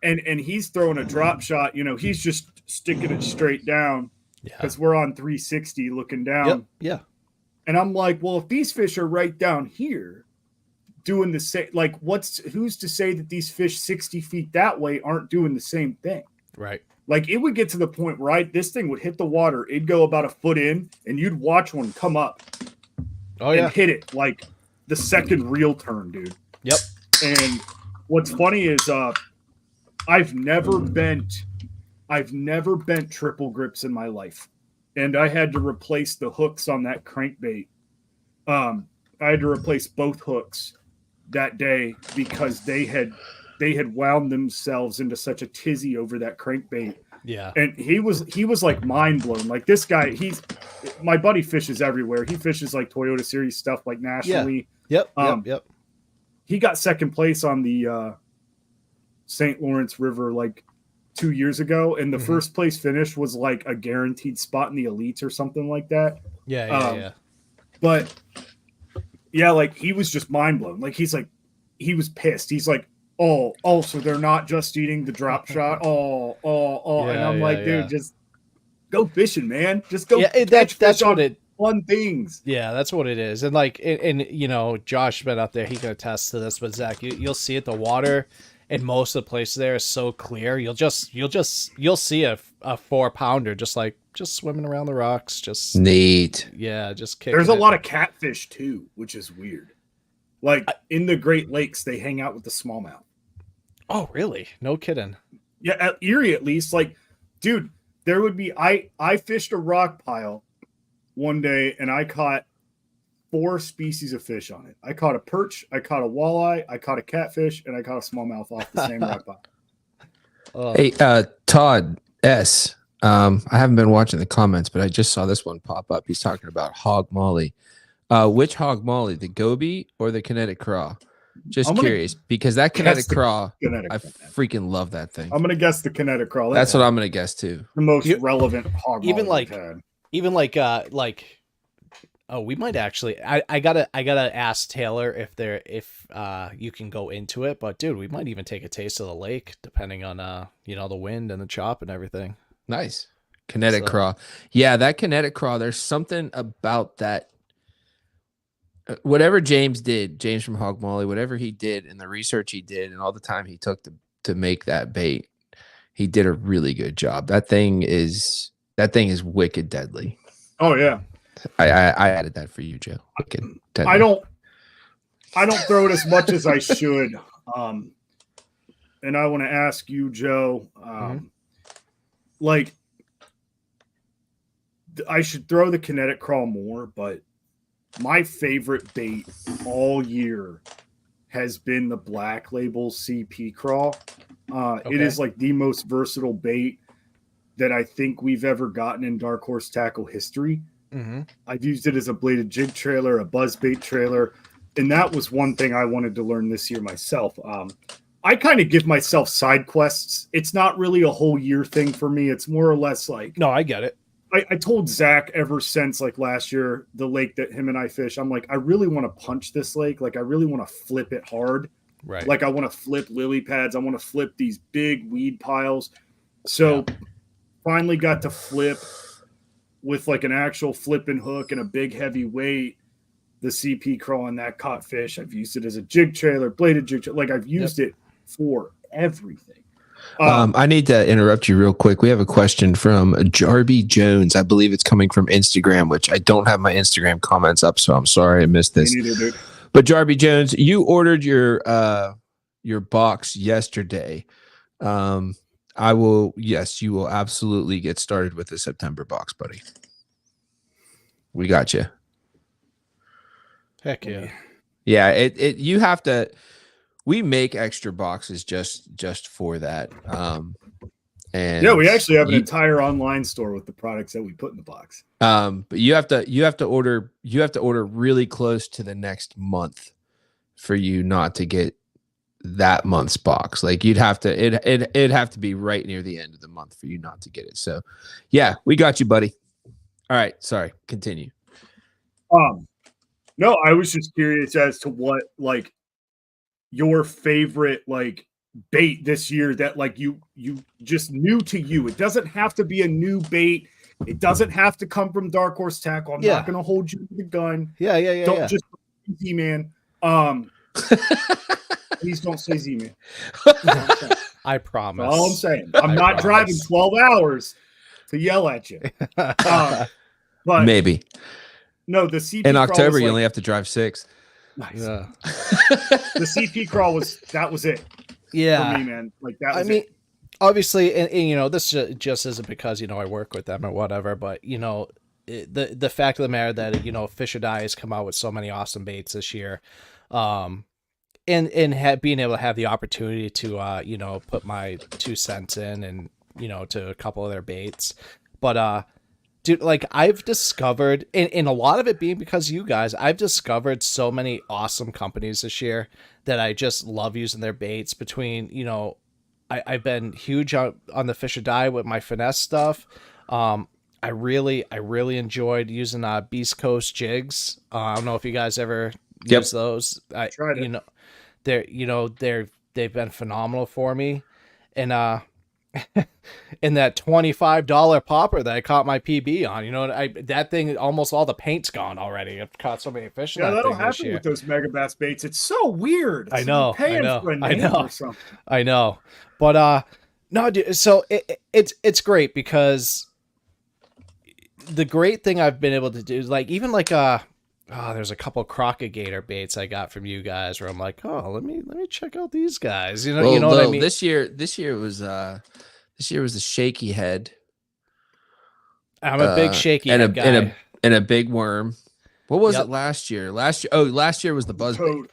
and he's throwing a drop shot, he's just sticking it straight down because we're on 360 looking down. Yep. Yeah. And I'm like, well, if these fish are right down here doing the same, like who's to say that these fish 60 feet that way aren't doing the same thing? Right. Like it would get to the point where this thing would hit the water. It'd go about a foot in and you'd watch one come up and hit it like the second reel turn, dude. Yep. And what's funny is I've never bent triple grips in my life. And I had to replace the hooks on that crankbait. I had to replace both hooks that day because they had wound themselves into such a tizzy over that crankbait. Yeah. And he was like mind blown. Like this guy, my buddy fishes everywhere. He fishes like Toyota Series stuff like nationally. Yep. Yep. He got second place on the St. Lawrence River like 2 years ago, and the first place finish was like a guaranteed spot in the elites or something like that. Yeah. But yeah, like he was just mind blown. Like he was pissed. He's like, oh, so they're not just eating the drop shot. Oh. And I'm like, dude, just go fishing, man. Just go. Yeah, that's what it. Fun things. Yeah, that's what it is. And like, and Josh been out there, he can attest to this. But Zach, you'll see it. The water in most of the places there is so clear. You'll see a 4-pounder just swimming around the rocks. Just neat. Yeah, just kicking. There's a lot of catfish too, which is weird. Like in the Great Lakes, they hang out with the smallmouth. Oh, really? No kidding. Yeah, at Erie at least. Like, dude, there would be. I fished a rock pile one day and I caught 4 species of fish on it. I caught a perch, I caught a walleye, I caught a catfish, and I caught a smallmouth off the same rock pile. Hey, Todd S. I haven't been watching the comments, but I just saw this one pop up. He's talking about hog molly. Which hog molly, the goby or the kinetic craw? Just curious, because that kinetic craw, I freaking love that thing. I'm gonna guess the kinetic craw. That's what I'm gonna guess too. The most relevant hog molly even like oh, we might actually. I gotta ask Taylor if you can go into it, but dude, we might even take a taste of the lake depending on the wind and the chop and everything. Nice kinetic craw. Yeah, that kinetic craw. There's something about that. Whatever James from Hog Molly, whatever he did and the research he did and all the time he took to make that bait, he did a really good job. That thing is wicked deadly. Oh yeah. I added that for you, Joe. Wicked deadly. I don't throw it as much as I should. And I want to ask you, Joe, like I should throw the kinetic crawl more, but my favorite bait all year has been the Black Label CP Crawl. It is like the most versatile bait that I think we've ever gotten in Dark Horse Tackle history. Mm-hmm. I've used it as a bladed jig trailer, a buzz bait trailer, and that was one thing I wanted to learn this year myself. I kind of give myself side quests. It's not really a whole year thing for me. It's more or less like, No, I get it. I told Zach ever since like last year, the lake that him and I fish, I'm like, I really want to punch this lake. Like I really want to flip it hard. Right. Like I want to flip lily pads. I want to flip these big weed piles. So finally got to flip with like an actual flipping hook and a big heavy weight, the CP Crawl, and that caught fish. I've used it as a jig trailer, bladed jig trailer. Like I've used it for everything. I need to interrupt you real quick. We have a question from Jarby Jones. I believe it's coming from Instagram, which I don't have my Instagram comments up, so I'm sorry I missed this. Me neither, dude. But Jarby Jones, you ordered your box yesterday. I will. Yes, you will absolutely get started with the September box, buddy. We got you. Heck yeah. Yeah, it you have to. We make extra boxes just for that. And yeah, we actually have an entire online store with the products that we put in the box. But you have to order really close to the next month for you not to get that month's box. Like it'd have to be right near the end of the month for you not to get it. So yeah, we got you, buddy. All right, sorry, continue. No, I was just curious as to what like your favorite like bait this year that like you just new to you. It doesn't have to be a new bait. It doesn't have to come from Dark Horse Tackle. I'm not going to hold you to the gun. Don't just Z-Man. Please don't say Z-Man. I promise. That's all I'm saying. I'm not driving 12 hours to yell at you. But maybe. No, the CP in October you like, only have to drive 6. Nice. Yeah. The CP Crawl was it. Yeah. For me, man. Like that was it. Obviously, and you know, this just isn't because, you know, I work with them or whatever, but, you know, the fact of the matter that, you know, Fish or Die has come out with so many awesome baits this year. And being able to have the opportunity to, you know, put my 2 cents in and, you know, to a couple of their baits. But, dude, like I've discovered, and a lot of it being because of you guys, I've discovered so many awesome companies this year that I just love using their baits. Between, you know, I've been huge on the Fish or Die with my finesse stuff. I really enjoyed using Beast Coast jigs. I don't know if you guys ever use those. I tried it. They've been phenomenal for me, and in that $25 popper that I caught my PB on, you know, that thing, almost all the paint's gone already. I've caught so many fish. Yeah, that'll happen with those mega bass baits. It's so weird. I know. For a name or something. I know. But no, dude. So it's great because the great thing I've been able to do is like even like there's a couple crocodigator baits I got from you guys where I'm like, oh, let me check out these guys. You know what I mean? This year was a shaky head. I'm a big shaky head guy. And a big worm. What was it last year? Last year was the buzzbait.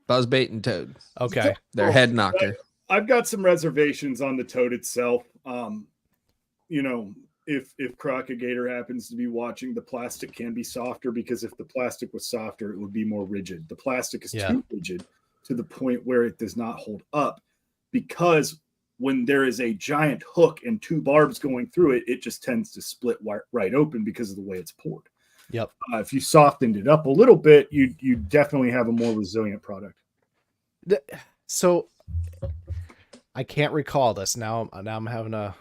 Buzzbait and toad. Okay. Their head knocker. I've got some reservations on the toad itself. You know, if Crocodigator happens to be watching, the plastic can be softer because if the plastic was softer, it would be more rigid. The plastic is too rigid to the point where it does not hold up, because when there is a giant hook and 2 barbs going through it, it just tends to split right open because of the way it's poured. Yep. If you softened it up a little bit, you definitely have a more resilient product. So I can't recall this. Now I'm having a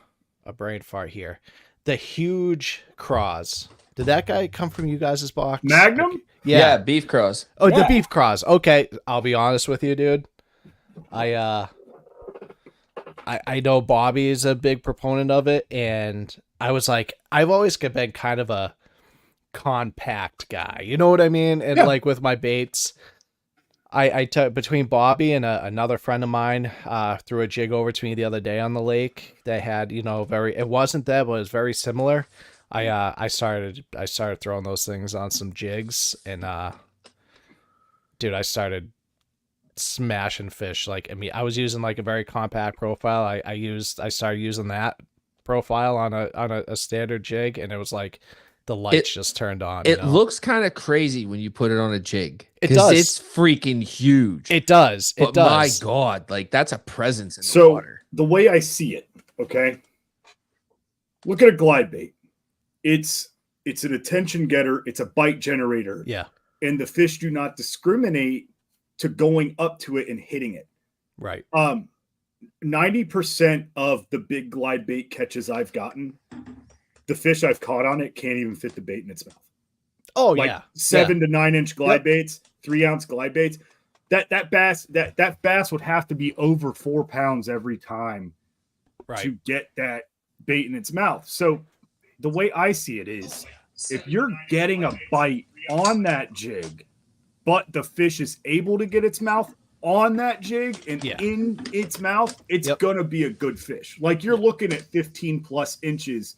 brain fart here. The huge craws. Did that guy come from you guys' box? Magnum? Yeah, beef craws. Oh, the beef craws. Okay, I'll be honest with you, dude. I know Bobby is a big proponent of it, and I was like, I've always been kind of a compact guy. You know what I mean? And like with my baits, I took between Bobby and another friend of mine threw a jig over to me the other day on the lake that had, you know, it wasn't that, but it was very similar. I started throwing those things on some jigs, and dude, I started smashing fish. Like, I mean, I was using like a very compact profile. I started using that profile on a standard jig, and it was like the lights just turned on. It looks kind of crazy when you put it on a jig. It does. It's freaking huge. It does. But my God, like that's a presence in the water. The way I see it, okay, look at a glide bait. It's an attention getter. It's a bite generator. Yeah. And the fish do not discriminate to going up to it and hitting it. Right. 90% of the big glide bait catches I've gotten, the fish I've caught on it can't even fit the bait in its mouth. Oh, like yeah. 7 to 9 inch glide baits, 3 ounce glide baits. That bass would have to be over 4 pounds every time to get that bait in its mouth. So the way I see it is, if you're getting a bite on that jig, but the fish is able to get its mouth on that jig and in its mouth, it's going to be a good fish. Like you're looking at 15 plus inches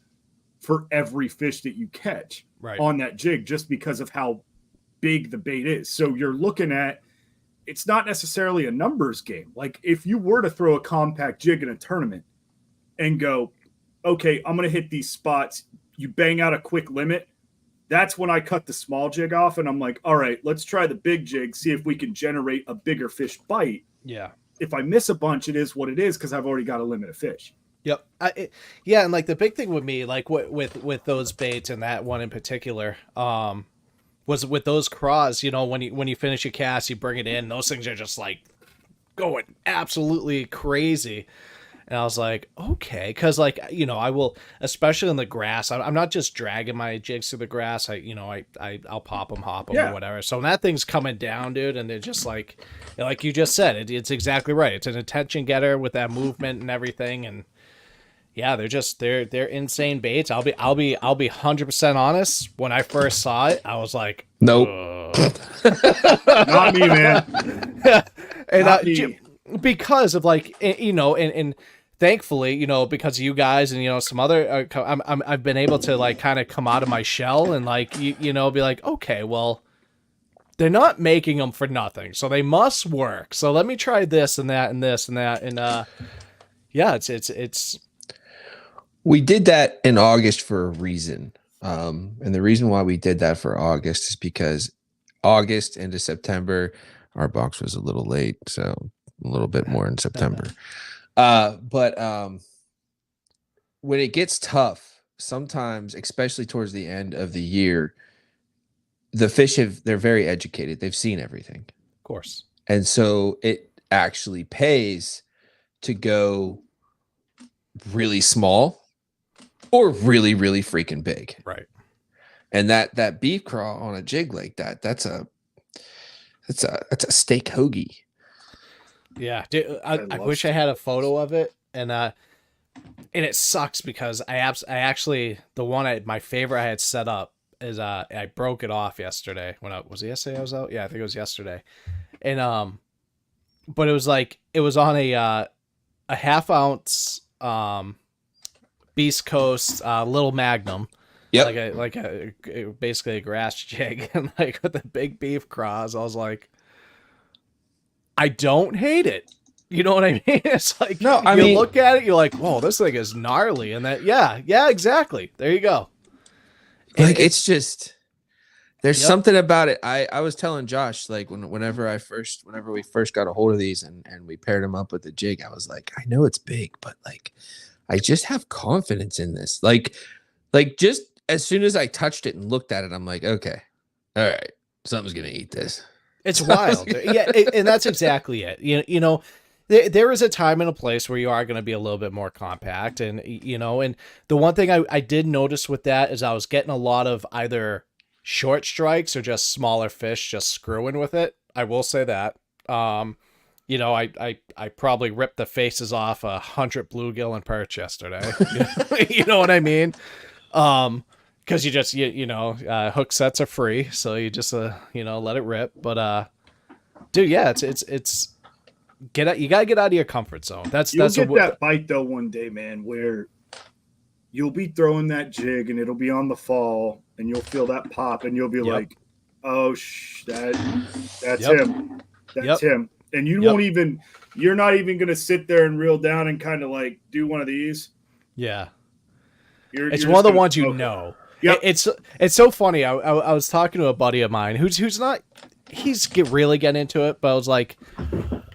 for every fish that you catch on that jig, just because of how big the bait is. So you're looking at, it's not necessarily a numbers game. Like if you were to throw a compact jig in a tournament and go, okay, I'm going to hit these spots, you bang out a quick limit. That's when I cut the small jig off and I'm like, all right, let's try the big jig, see if we can generate a bigger fish bite. Yeah. If I miss a bunch, it is what it is, because I've already got a limit of fish. Yep. And like the big thing with me, like with those baits and that one in particular, was with those craws, you know, when you finish your cast, you bring it in, those things are just like going absolutely crazy. And I was like, okay, because like, you know, I will, especially in the grass, I'm not just dragging my jigs through the grass. I'll pop them, hop them, or whatever. So when that thing's coming down, dude, and they're just like you just said, it's exactly right. It's an attention getter with that movement and everything. And yeah, they're insane baits. I'll be 100% honest. When I first saw it, I was like, nope, not me, man. And because of like, you know, and thankfully, you know, because of you guys and, you know, some other, I've been able to like kind of come out of my shell and like, you know, be like, okay, well, they're not making them for nothing, so they must work. So let me try this and that and this and that. And yeah, it's. We did that in August for a reason. And the reason why we did that for August is because August into September, our box was a little late. So a little bit more in September. But when it gets tough, sometimes, especially towards the end of the year, the fish they're very educated. They've seen everything. Of course. And so it actually pays to go really small or really, really freaking big. Right. And that beef craw on a jig like that, that's a steak hoagie. Yeah, dude, I wish I had a photo of it, and it sucks because I actually my favorite I had set up is I broke it off yesterday was it yesterday I was out? Yeah, I think it was yesterday, and but it was on a half ounce Beast Coast little Magnum. Yep. Like a basically a grass jig, and like with the big beef craws, I was like, I don't hate it. You know what I mean? It's like, no, I mean, look at it, you're like, whoa, this thing is gnarly. And that, yeah, exactly. There you go. Like, it's just, there's something about it. I was telling Josh, like, whenever we first got a hold of these and we paired them up with the jig, I was like, I know it's big, but like, I just have confidence in this. Like just as soon as I touched it and looked at it, I'm like, okay, all right, something's going to eat this. It's wild. Yeah. And that's exactly it. You know, there is a time and a place where you are going to be a little bit more compact. And, you know, and the one thing I did notice with that is I was getting a lot of either short strikes or just smaller fish just screwing with it. I will say that. You know, I probably ripped the faces off 100 bluegill and perch yesterday. You know what I mean? Because you just you know hook sets are free, so you just you know, let it rip. But dude, yeah, it's you gotta get out of your comfort zone. You'll get that bite though one day, man, where you'll be throwing that jig and it'll be on the fall and you'll feel that pop and you'll be like, oh, that's him. That's him. And you won't even, you're not even going to sit there and reel down and kind of like do one of these. Yeah. It's one of the ones you know. Yep. It's so funny. I was talking to a buddy of mine who's not, really getting into it, but I was like,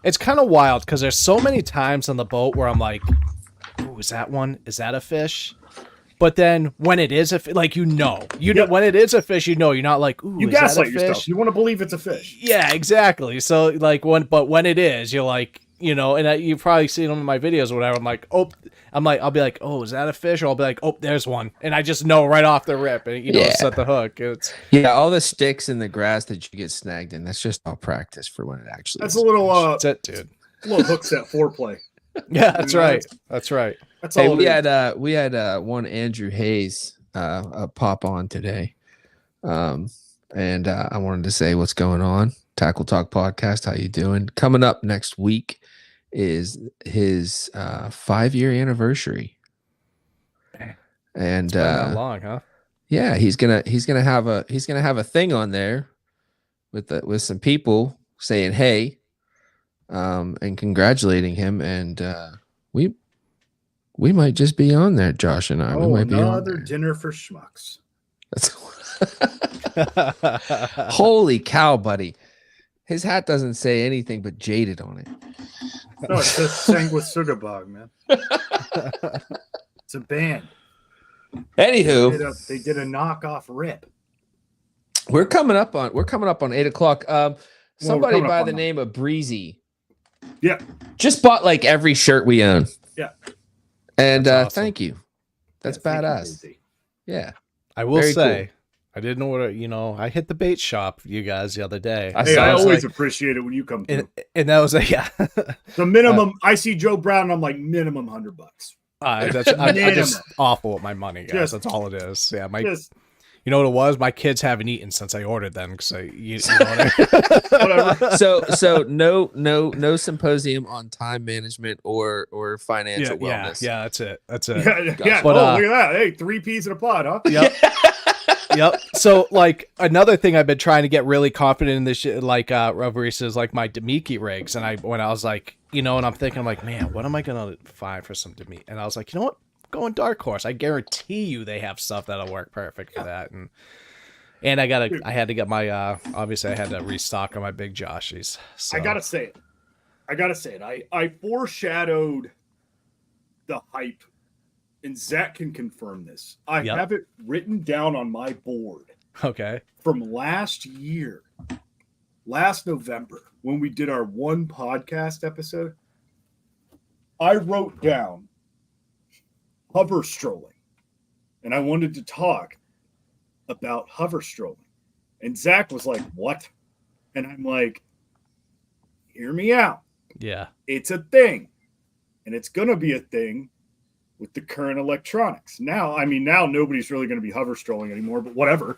it's kind of wild because there's so many times on the boat where I'm like, ooh, is that one? Is that a fish? But then when it is like, you know when it is a fish, you're not like, ooh, you is that a gaslight fish? yourself. You want to believe it's a fish. Yeah, exactly. So like when it is, you're like, and you've probably seen them in my videos or whatever. I'm like, I'll be like, oh, is that a fish? Or I'll be like, oh, there's one. And I just know right off the rip and, set the hook. All the sticks in the grass that you get snagged in, that's just all practice for when it actually That's is. a little, that's it, dude. Little hook set foreplay. Yeah, that's right. That's right. That's all. We had one Andrew Hayes pop on today, and I wanted to say what's going on. Tackle Talk Podcast, how you doing? Coming up next week is his 5-year anniversary, and it's been that long, huh? Yeah, he's gonna have a thing on there with some people saying hey, and congratulating him, and we might just be on there, Josh and I. Oh, we might be on another there. dinner for schmucks. That's holy cow, buddy. His hat doesn't say anything but jaded on it. No, it says sang with Sugarbog, man. It's a band. Anywho, they did a knockoff rip. We're coming up on 8:00. Somebody by the name of Breezy. Yeah. Just bought like every shirt we own. Yeah. And awesome. Thank you. That's badass. Yeah. I will Very say, cool. I didn't know what I hit the bait shop, you guys, the other day. I always appreciate it when you come through. And that was the minimum. I see Joe Brown, and I'm like, minimum $100. I just awful with my money, guys. That's all it is. Yeah, you know what it was? My kids haven't eaten since I ordered them because you know what Whatever. So no symposium on time management or financial wellness. Yeah, that's it. Yeah. But, look at that. Hey, 3 peas in a pod, huh? Yep. Yep. So like another thing I've been trying to get really confident in this shit, like Roverisa, is like my Demiki rigs. And when I was like, and I'm thinking, I'm like, man, what am I gonna find for some Demiki? And I was like, you know what? Going Dark Horse. I guarantee you they have stuff that'll work perfect for that. And I had to get my obviously I had to restock on my big Joshies. So. I gotta say it. I foreshadowed the hype, and Zach can confirm this. I have it written down on my board. Okay. From last November, when we did our one podcast episode, I wrote down hover strolling, and I wanted to talk about hover strolling. And Zach was like, what? And I'm like, hear me out. Yeah. It's a thing. And it's going to be a thing with the current electronics. Now nobody's really going to be hover strolling anymore, but whatever.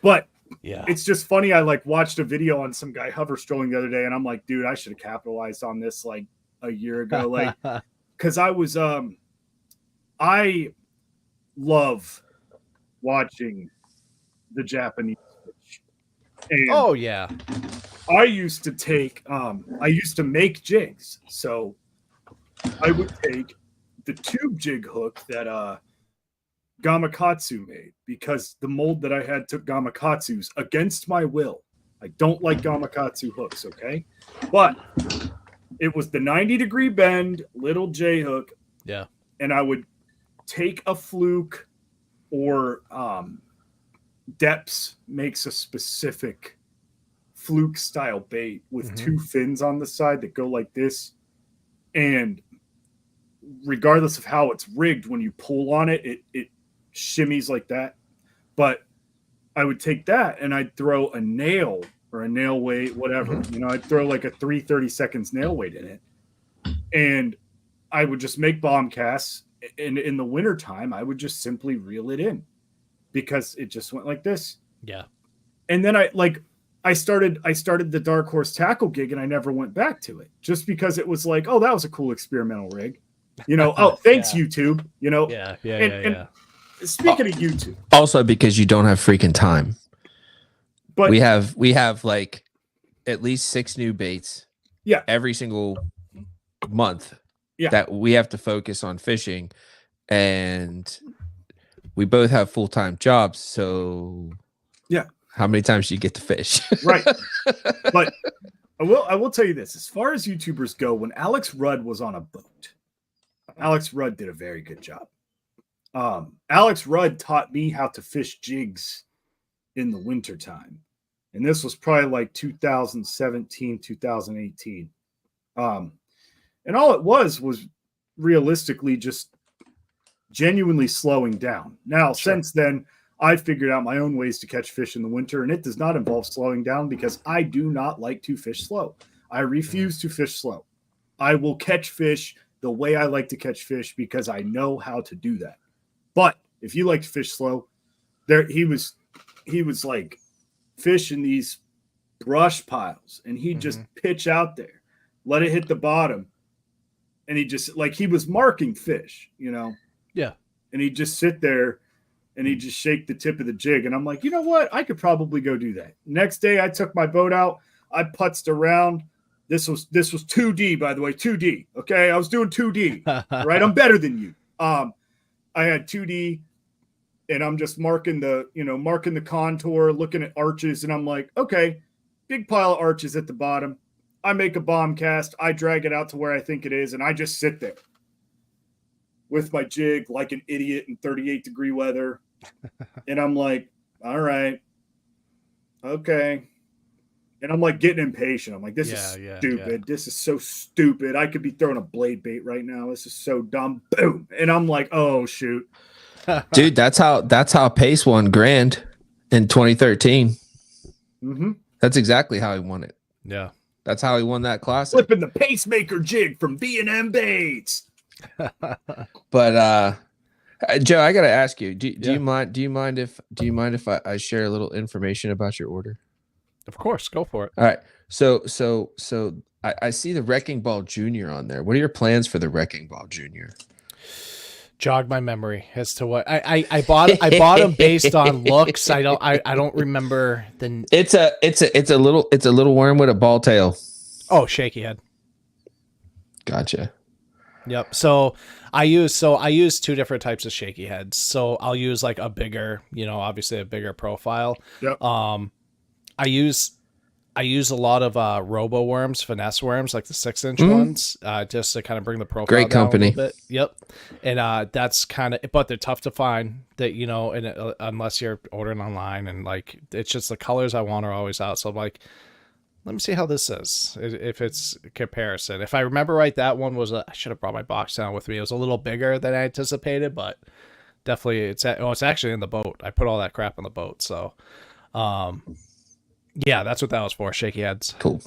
But yeah, it's just funny. I watched a video on some guy hover strolling the other day, and I'm like, dude, I should have capitalized on this like a year ago. Because I was, I love watching the Japanese fish. And oh yeah. I used to make jigs. So I would take the tube jig hook that Gamakatsu made, because the mold that I had took Gamakatsu's against my will. I don't like Gamakatsu hooks, okay? But it was the 90-degree bend little J hook. Yeah. And I would take a fluke, or Depps makes a specific fluke style bait with 2 fins on the side that go like this. And regardless of how it's rigged, when you pull on it, it shimmies like that. But I would take that and I'd throw a nail or a nail weight, whatever. I'd throw like a 3/32 nail weight in it. And I would just make bomb casts. And in the wintertime, I would just simply reel it in, because it just went like this. Yeah. And then I started the Dark Horse tackle gig, and I never went back to it, just because it was like, oh, that was a cool experimental rig. Thanks, YouTube. Yeah. Speaking of YouTube, Also because you don't have freaking time. but we have like at least 6 new baits. Yeah. Every single month. Yeah. That we have to focus on fishing, and we both have full-time jobs. So yeah, how many times do you get to fish? Right. But I will tell you this: as far as YouTubers go, when Alex Rudd was on a boat, Alex Rudd did a very good job. Alex Rudd taught me how to fish jigs in the wintertime. And this was probably like 2017, 2018. And all it was realistically just genuinely slowing down. Now, Since then, I've figured out my own ways to catch fish in the winter, and it does not involve slowing down because I do not like to fish slow. I refuse to fish slow. I will catch fish the way I like to catch fish because I know how to do that. But if you like to fish slow, he was like fish in these brush piles, and he'd just pitch out there, let it hit the bottom, and he was marking fish, Yeah. And he'd just sit there and he'd just shake the tip of the jig, and I'm like, you know what, I could probably go do that. Next day I took my boat out, I putzed around. This was 2D, by the way, 2D. Okay, I was doing 2D. Right, I'm better than you. I had 2D, and I'm just marking the contour, looking at arches, and I'm like, okay, big pile of arches at the bottom. I make a bomb cast, I drag it out to where I think it is, and I just sit there with my jig like an idiot in 38-degree weather. And I'm like, all right, okay. And I'm like getting impatient. I'm like, this is stupid. Yeah. This is so stupid. I could be throwing a blade bait right now. This is so dumb. Boom. And I'm like, oh shoot. Dude, that's how Pace won Grand in 2013. Mm-hmm. That's exactly how he won it. Yeah. That's how he won that classic. Flipping the pacemaker jig from B&M Baits. But Joe, I gotta ask you, do you mind if I share a little information about your order? Of course, go for it. All right. So I see the Wrecking Ball Junior on there. What are your plans for the Wrecking Ball Junior? Jog my memory as to what I bought. I bought them based on looks. I don't remember the. It's a little worm with a ball tail. Oh, shaky head. Gotcha. Yep. So I use 2 different types of shaky heads. So I'll use like a bigger, obviously a bigger profile. Yep. I use a lot of robo worms, finesse worms, like the 6-inch ones, just to kind of bring the profile Great down company. a little bit. Yep. And that's kind of, but they're tough to find. That and unless you're ordering online, and like it's just the colors I want are always out. So I'm like, let me see how this is. If it's a comparison. If I remember right, that one was I should have brought my box down with me. It was a little bigger than I anticipated, but definitely it's actually in the boat. I put all that crap in the boat, so. Yeah, that's what that was for. Shaky heads. Cool.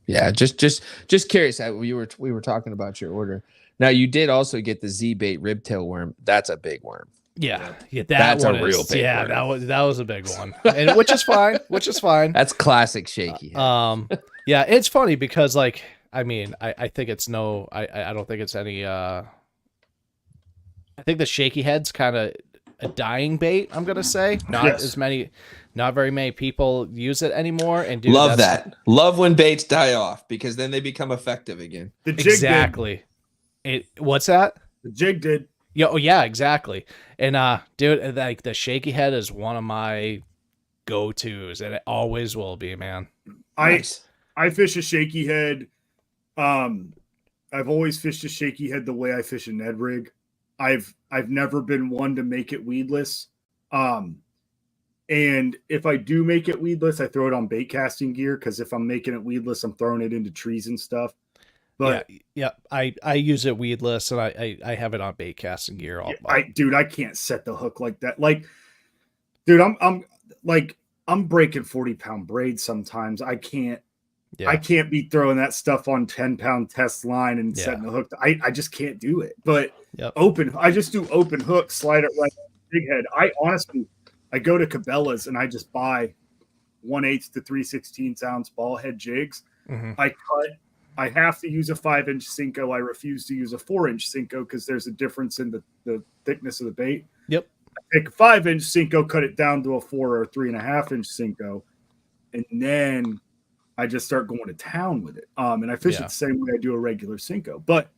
Yeah, just curious. We were talking about your order. Now you did also get the Z-bait ribtail worm. That's a big worm. Yeah, that's a real big worm. that was a big one, and which is fine. That's classic shaky head. Yeah, it's funny because like I think it's I don't think it's any. I think the shaky head's kind of a dying bait. I'm gonna say not very many people use it anymore, and love that. Love when baits die off because then they become effective again. The jig exactly. What's that? The jig did. Yeah. Oh yeah, exactly. And dude, like the shaky head is one of my go-tos, and it always will be, man. I fish a shaky head. I've always fished a shaky head the way I fish a Ned rig. I've never been one to make it weedless. And if I do make it weedless, I throw it on bait casting gear because if I'm making it weedless, I'm throwing it into trees and stuff. But yeah, I use it weedless, and I have it on bait casting gear all. Dude, I can't set the hook like that. Like, dude, I'm breaking 40-pound braids sometimes. I can't be throwing that stuff on 10-pound test line and setting the hook. I just can't do it. But I just do open hook, slide it right on the big head. I go to Cabela's and I just buy 1/8 to 3/16 ounce ball head jigs. Mm-hmm. I cut I have to use a 5-inch Cinco. I refuse to use a 4-inch Cinco because there's a difference in the thickness of the bait. Yep. I take a 5-inch Cinco, cut it down to a 4 or 3.5-inch Cinco, and then I just start going to town with it. And I fish it the same way I do a regular Cinco. But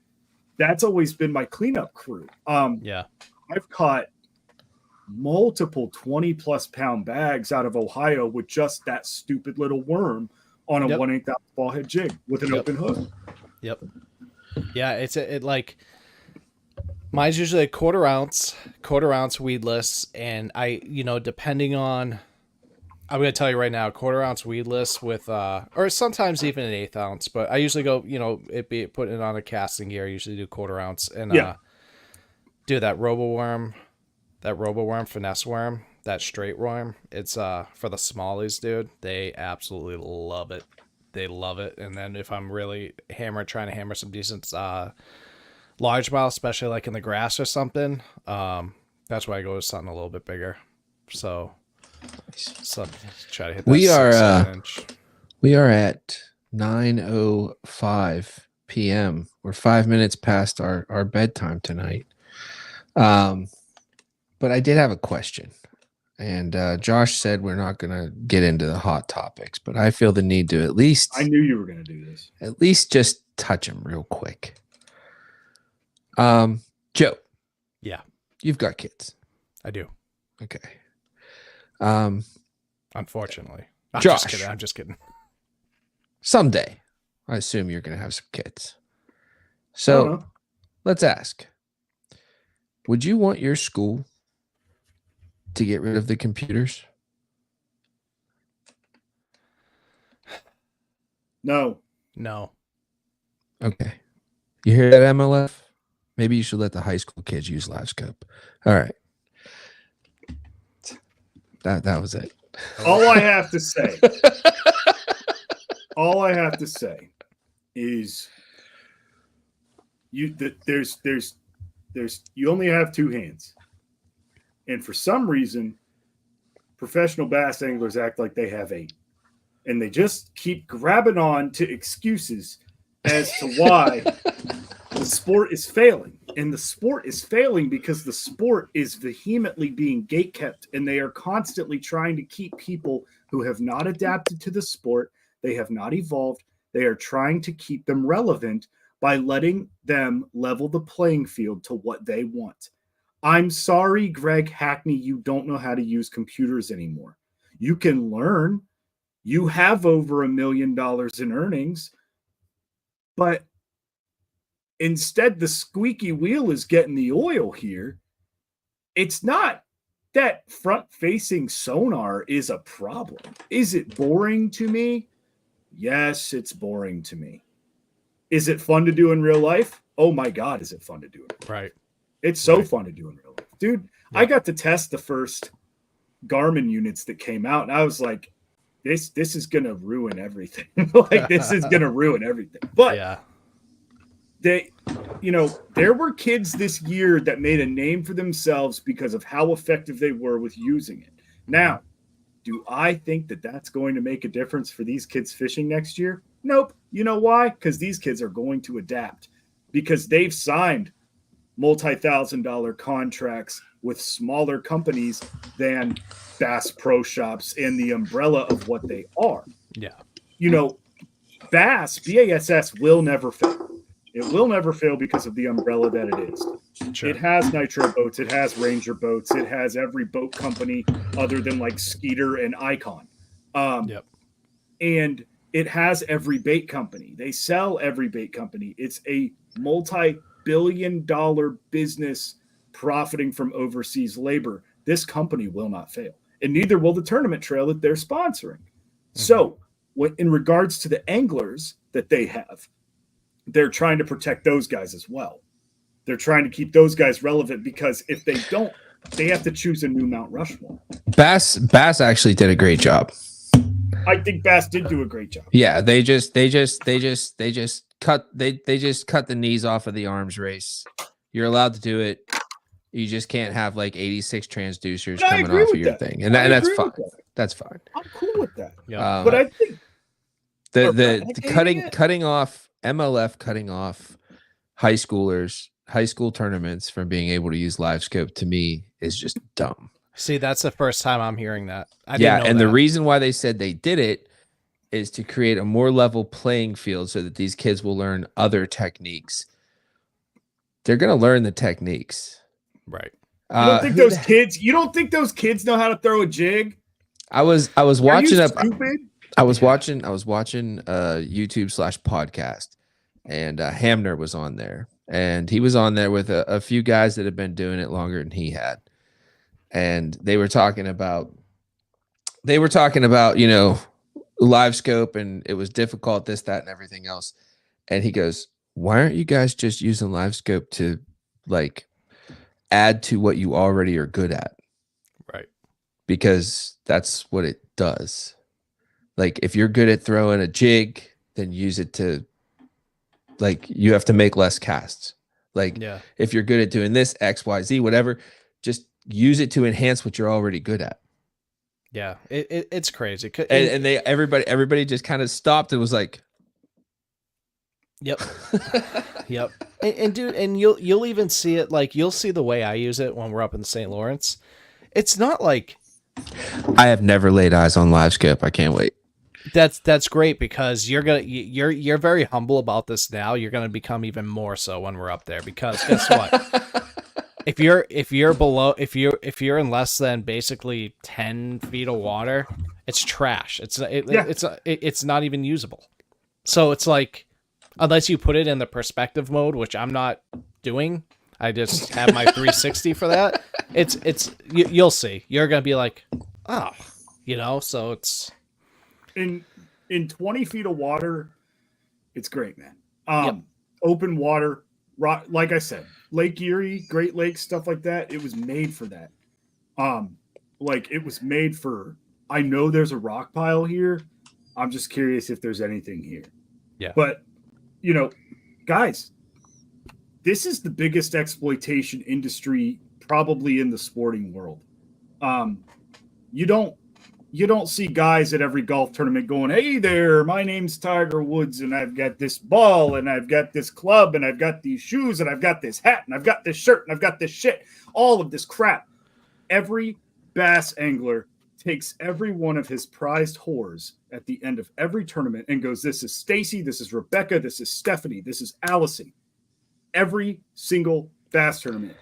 that's always been my cleanup crew. I've caught multiple 20-plus pound bags out of Ohio with just that stupid little worm on a 1/8 ounce ball head jig with an open hook. Yep. Yeah, it's like mine's usually a quarter ounce weedless, and I, depending on, I'm going to tell you right now, quarter ounce weedless with, or sometimes even an 1/8 ounce, but I usually go, putting it on a casting gear. I usually do quarter ounce and do that roboworm finesse worm, that straight worm. It's for the smallies, dude. They absolutely love it. They love it. And then if I'm really trying to hammer some decent largemouth, especially like in the grass or something, that's why I go with something a little bit bigger. So try to hit that. We are at 9:05 p.m. We're 5 minutes past our bedtime tonight. But I did have a question, and Josh said we're not going to get into the hot topics, but I feel the need to at least. I knew you were going to do this. At least just touch them real quick. Joe. Yeah. You've got kids. I do. Okay. Unfortunately. Josh. I'm just kidding. Someday, I assume you're going to have some kids. So let's ask. Would you want your school to get rid of the computers? No. Okay. You hear that, MLF? Maybe you should let the high school kids use LiveScope. All right. That was it. All I have to say is you only have two hands. And for some reason, professional bass anglers act like they have 8. And they just keep grabbing on to excuses as to why the sport is failing. And the sport is failing because the sport is vehemently being gatekept, and they are constantly trying to keep people who have not adapted to the sport, they have not evolved, they are trying to keep them relevant by letting them level the playing field to what they want. I'm sorry, Greg Hackney, you don't know how to use computers anymore. You can learn. You have over $1 million in earnings, but instead the squeaky wheel is getting the oil here. It's not that front-facing sonar is a problem. Is it boring to me? Yes, it's boring to me. Is it fun to do in real life? Oh my God, is it fun to do in real life? Right. It's so fun to do in real life. Dude, I got to test the first Garmin units that came out, and I was like, this is going to ruin everything. This is going to ruin everything. But there were kids this year that made a name for themselves because of how effective they were with using it. Now, do I think that that's going to make a difference for these kids fishing next year? Nope. You know why? Because these kids are going to adapt, because they've signed multi-$1,000 contracts with smaller companies than Bass Pro Shops and the umbrella of what they are. Yeah. BASS will never fail. It will never fail because of the umbrella that it is. Sure. It has Nitro boats. It has Ranger boats. It has every boat company other than like Skeeter and Icon. And it has every bait company. They sell every bait company. It's a multi-billion-dollar business profiting from overseas labor. This company will not fail, and neither will the tournament trail that they're sponsoring. So in regards to the anglers that they have, they're trying to protect those guys as well. They're trying to keep those guys relevant, because if they don't, they have to choose a new Mount Rushmore. Bass actually did a great job. I think Bass did do a great job. Yeah, they just cut the knees off of the arms race. You're allowed to do it. You just can't have like 86 transducers coming off of your thing, and that's fine. That's fine. I'm cool with that. Yeah, but I think the cutting off MLF cutting off high school tournaments from being able to use live scope to me is just dumb. See, that's the first time I'm hearing that. I didn't know and that. the reason why they said they did it is to create a more level playing field so that these kids will learn other techniques. They're going to learn the techniques. Right. You don't think those kids know how to throw a jig? I was watching stupid? I was watching YouTube/podcast, and Hamner was on there, and he was on there with a few guys that had been doing it longer than he had, and they were talking about live scope, and it was difficult, this, that, and everything else. And he goes, "Why aren't you guys just using live scope to like add to what you already are good at?" Right. Because that's what it does. Like, if you're good at throwing a jig, then use it to, like, you have to make less casts. Like, if you're good at doing this, X, Y, Z, whatever, just use it to enhance what you're already good at. Yeah, it's crazy. And everybody just kind of stopped and was like, "Yep, yep." And dude, and you'll even see it. Like, you'll see the way I use it when we're up in St. Lawrence. It's not like I have never laid eyes on live scope. I can't wait. That's great, because you're very humble about this now. You're gonna become even more so when we're up there, because guess what? If you're in less than basically 10 feet of water, it's trash. It's not even usable. So it's like, unless you put it in the perspective mode, which I'm not doing, I just have my 360 for that. You'll see. You're gonna be like, oh, So it's in 20 feet of water, it's great, man. Open water, rock, like I said, Lake Erie, Great Lakes, stuff like that. It was made for that. It was made for. I know there's a rock pile here. I'm just curious if there's anything here. Yeah. But guys, this is the biggest exploitation industry probably in the sporting world. You don't see guys at every golf tournament going, "Hey there, my name's Tiger Woods, and I've got this ball, and I've got this club, and I've got these shoes, and I've got this hat, and I've got this shirt, and I've got this shit." All of this crap. Every bass angler takes every one of his prized whores at the end of every tournament and goes, "This is Stacy, this is Rebecca, this is Stephanie, this is Allison." Every single bass tournament.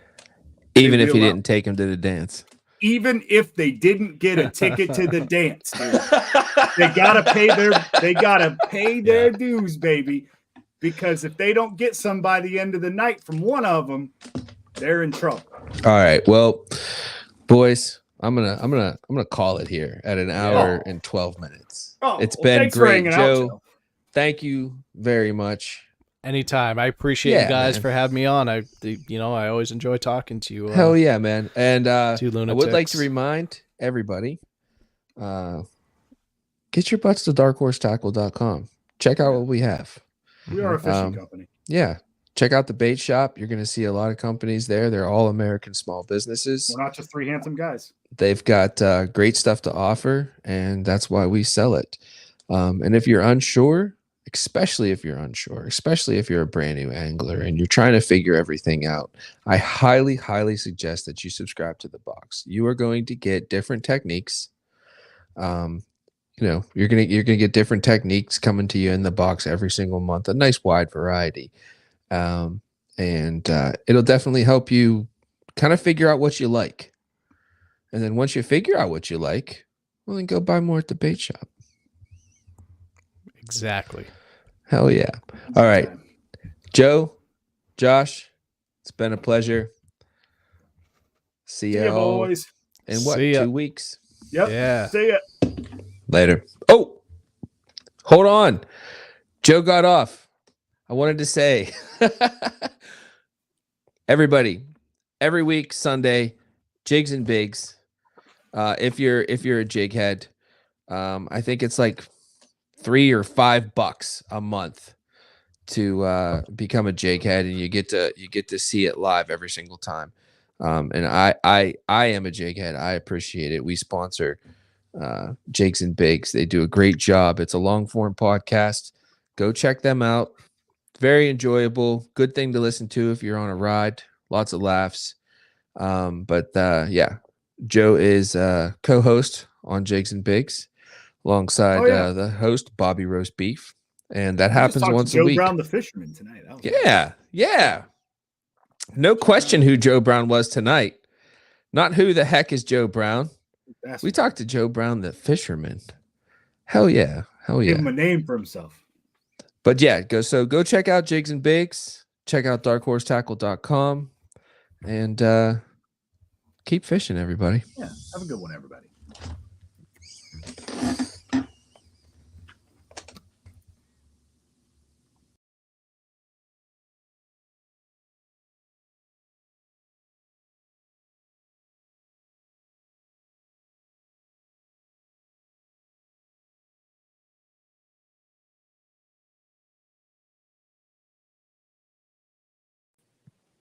Even if he didn't take him to the dance. Even if they didn't get a ticket to the dance, dude. They gotta pay their dues, baby. Because if they don't get some by the end of the night from one of them, they're in trouble. All right. Well, boys, I'm gonna call it here at an hour and 12 minutes. It's been great, Joe. Thank you very much. Anytime. I appreciate you guys for having me on. I always enjoy talking to you. Hell yeah, man. And I lunatics. would like to remind everybody, get your butts to darkhorsetackle.com. Check out what we have. We are a fishing company. Yeah. Check out the bait shop. You're going to see a lot of companies there. They're all American small businesses. We're not just three handsome guys. They've got great stuff to offer, and that's why we sell it. And if you're unsure, especially if you're a brand new angler and you're trying to figure everything out, I highly, highly suggest that you subscribe to the box. You are going to get different techniques. You're gonna get different techniques coming to you in the box every single month, a nice wide variety. And it'll definitely help you kind of figure out what you like. And then once you figure out what you like, well, then go buy more at the bait shop. Exactly. Hell yeah. All right. Joe, Josh, it's been a pleasure. See you all boys. In 2 weeks? Yep. Yeah. See ya. Later. Oh, hold on. Joe got off. I wanted to say, everybody, every week, Sunday, Jigs and Bigs. If you're a jig head, I think it's like $3 or $5 a month to become a jig head, and you get to see it live every single time. And I am a jig head. I appreciate it. We sponsor Jigs and Bigs. They do a great job. It's a long form podcast. Go check them out. very enjoyable. Good thing to listen to if you're on a ride. Lots of laughs. But yeah, Joe is co-host on Jigs and Bigs alongside the host Bobby Roast Beef, and that happens once a Joe week. Brown, the fisherman, tonight. Yeah. No question who Joe Brown was tonight. Not who the heck is Joe Brown. We talked to Joe Brown, the fisherman. Hell yeah. Give him a name for himself. But yeah, go check out Jigs and Bigs. Check out darkhorsetackle.com and keep fishing, everybody. Yeah, have a good one, everybody.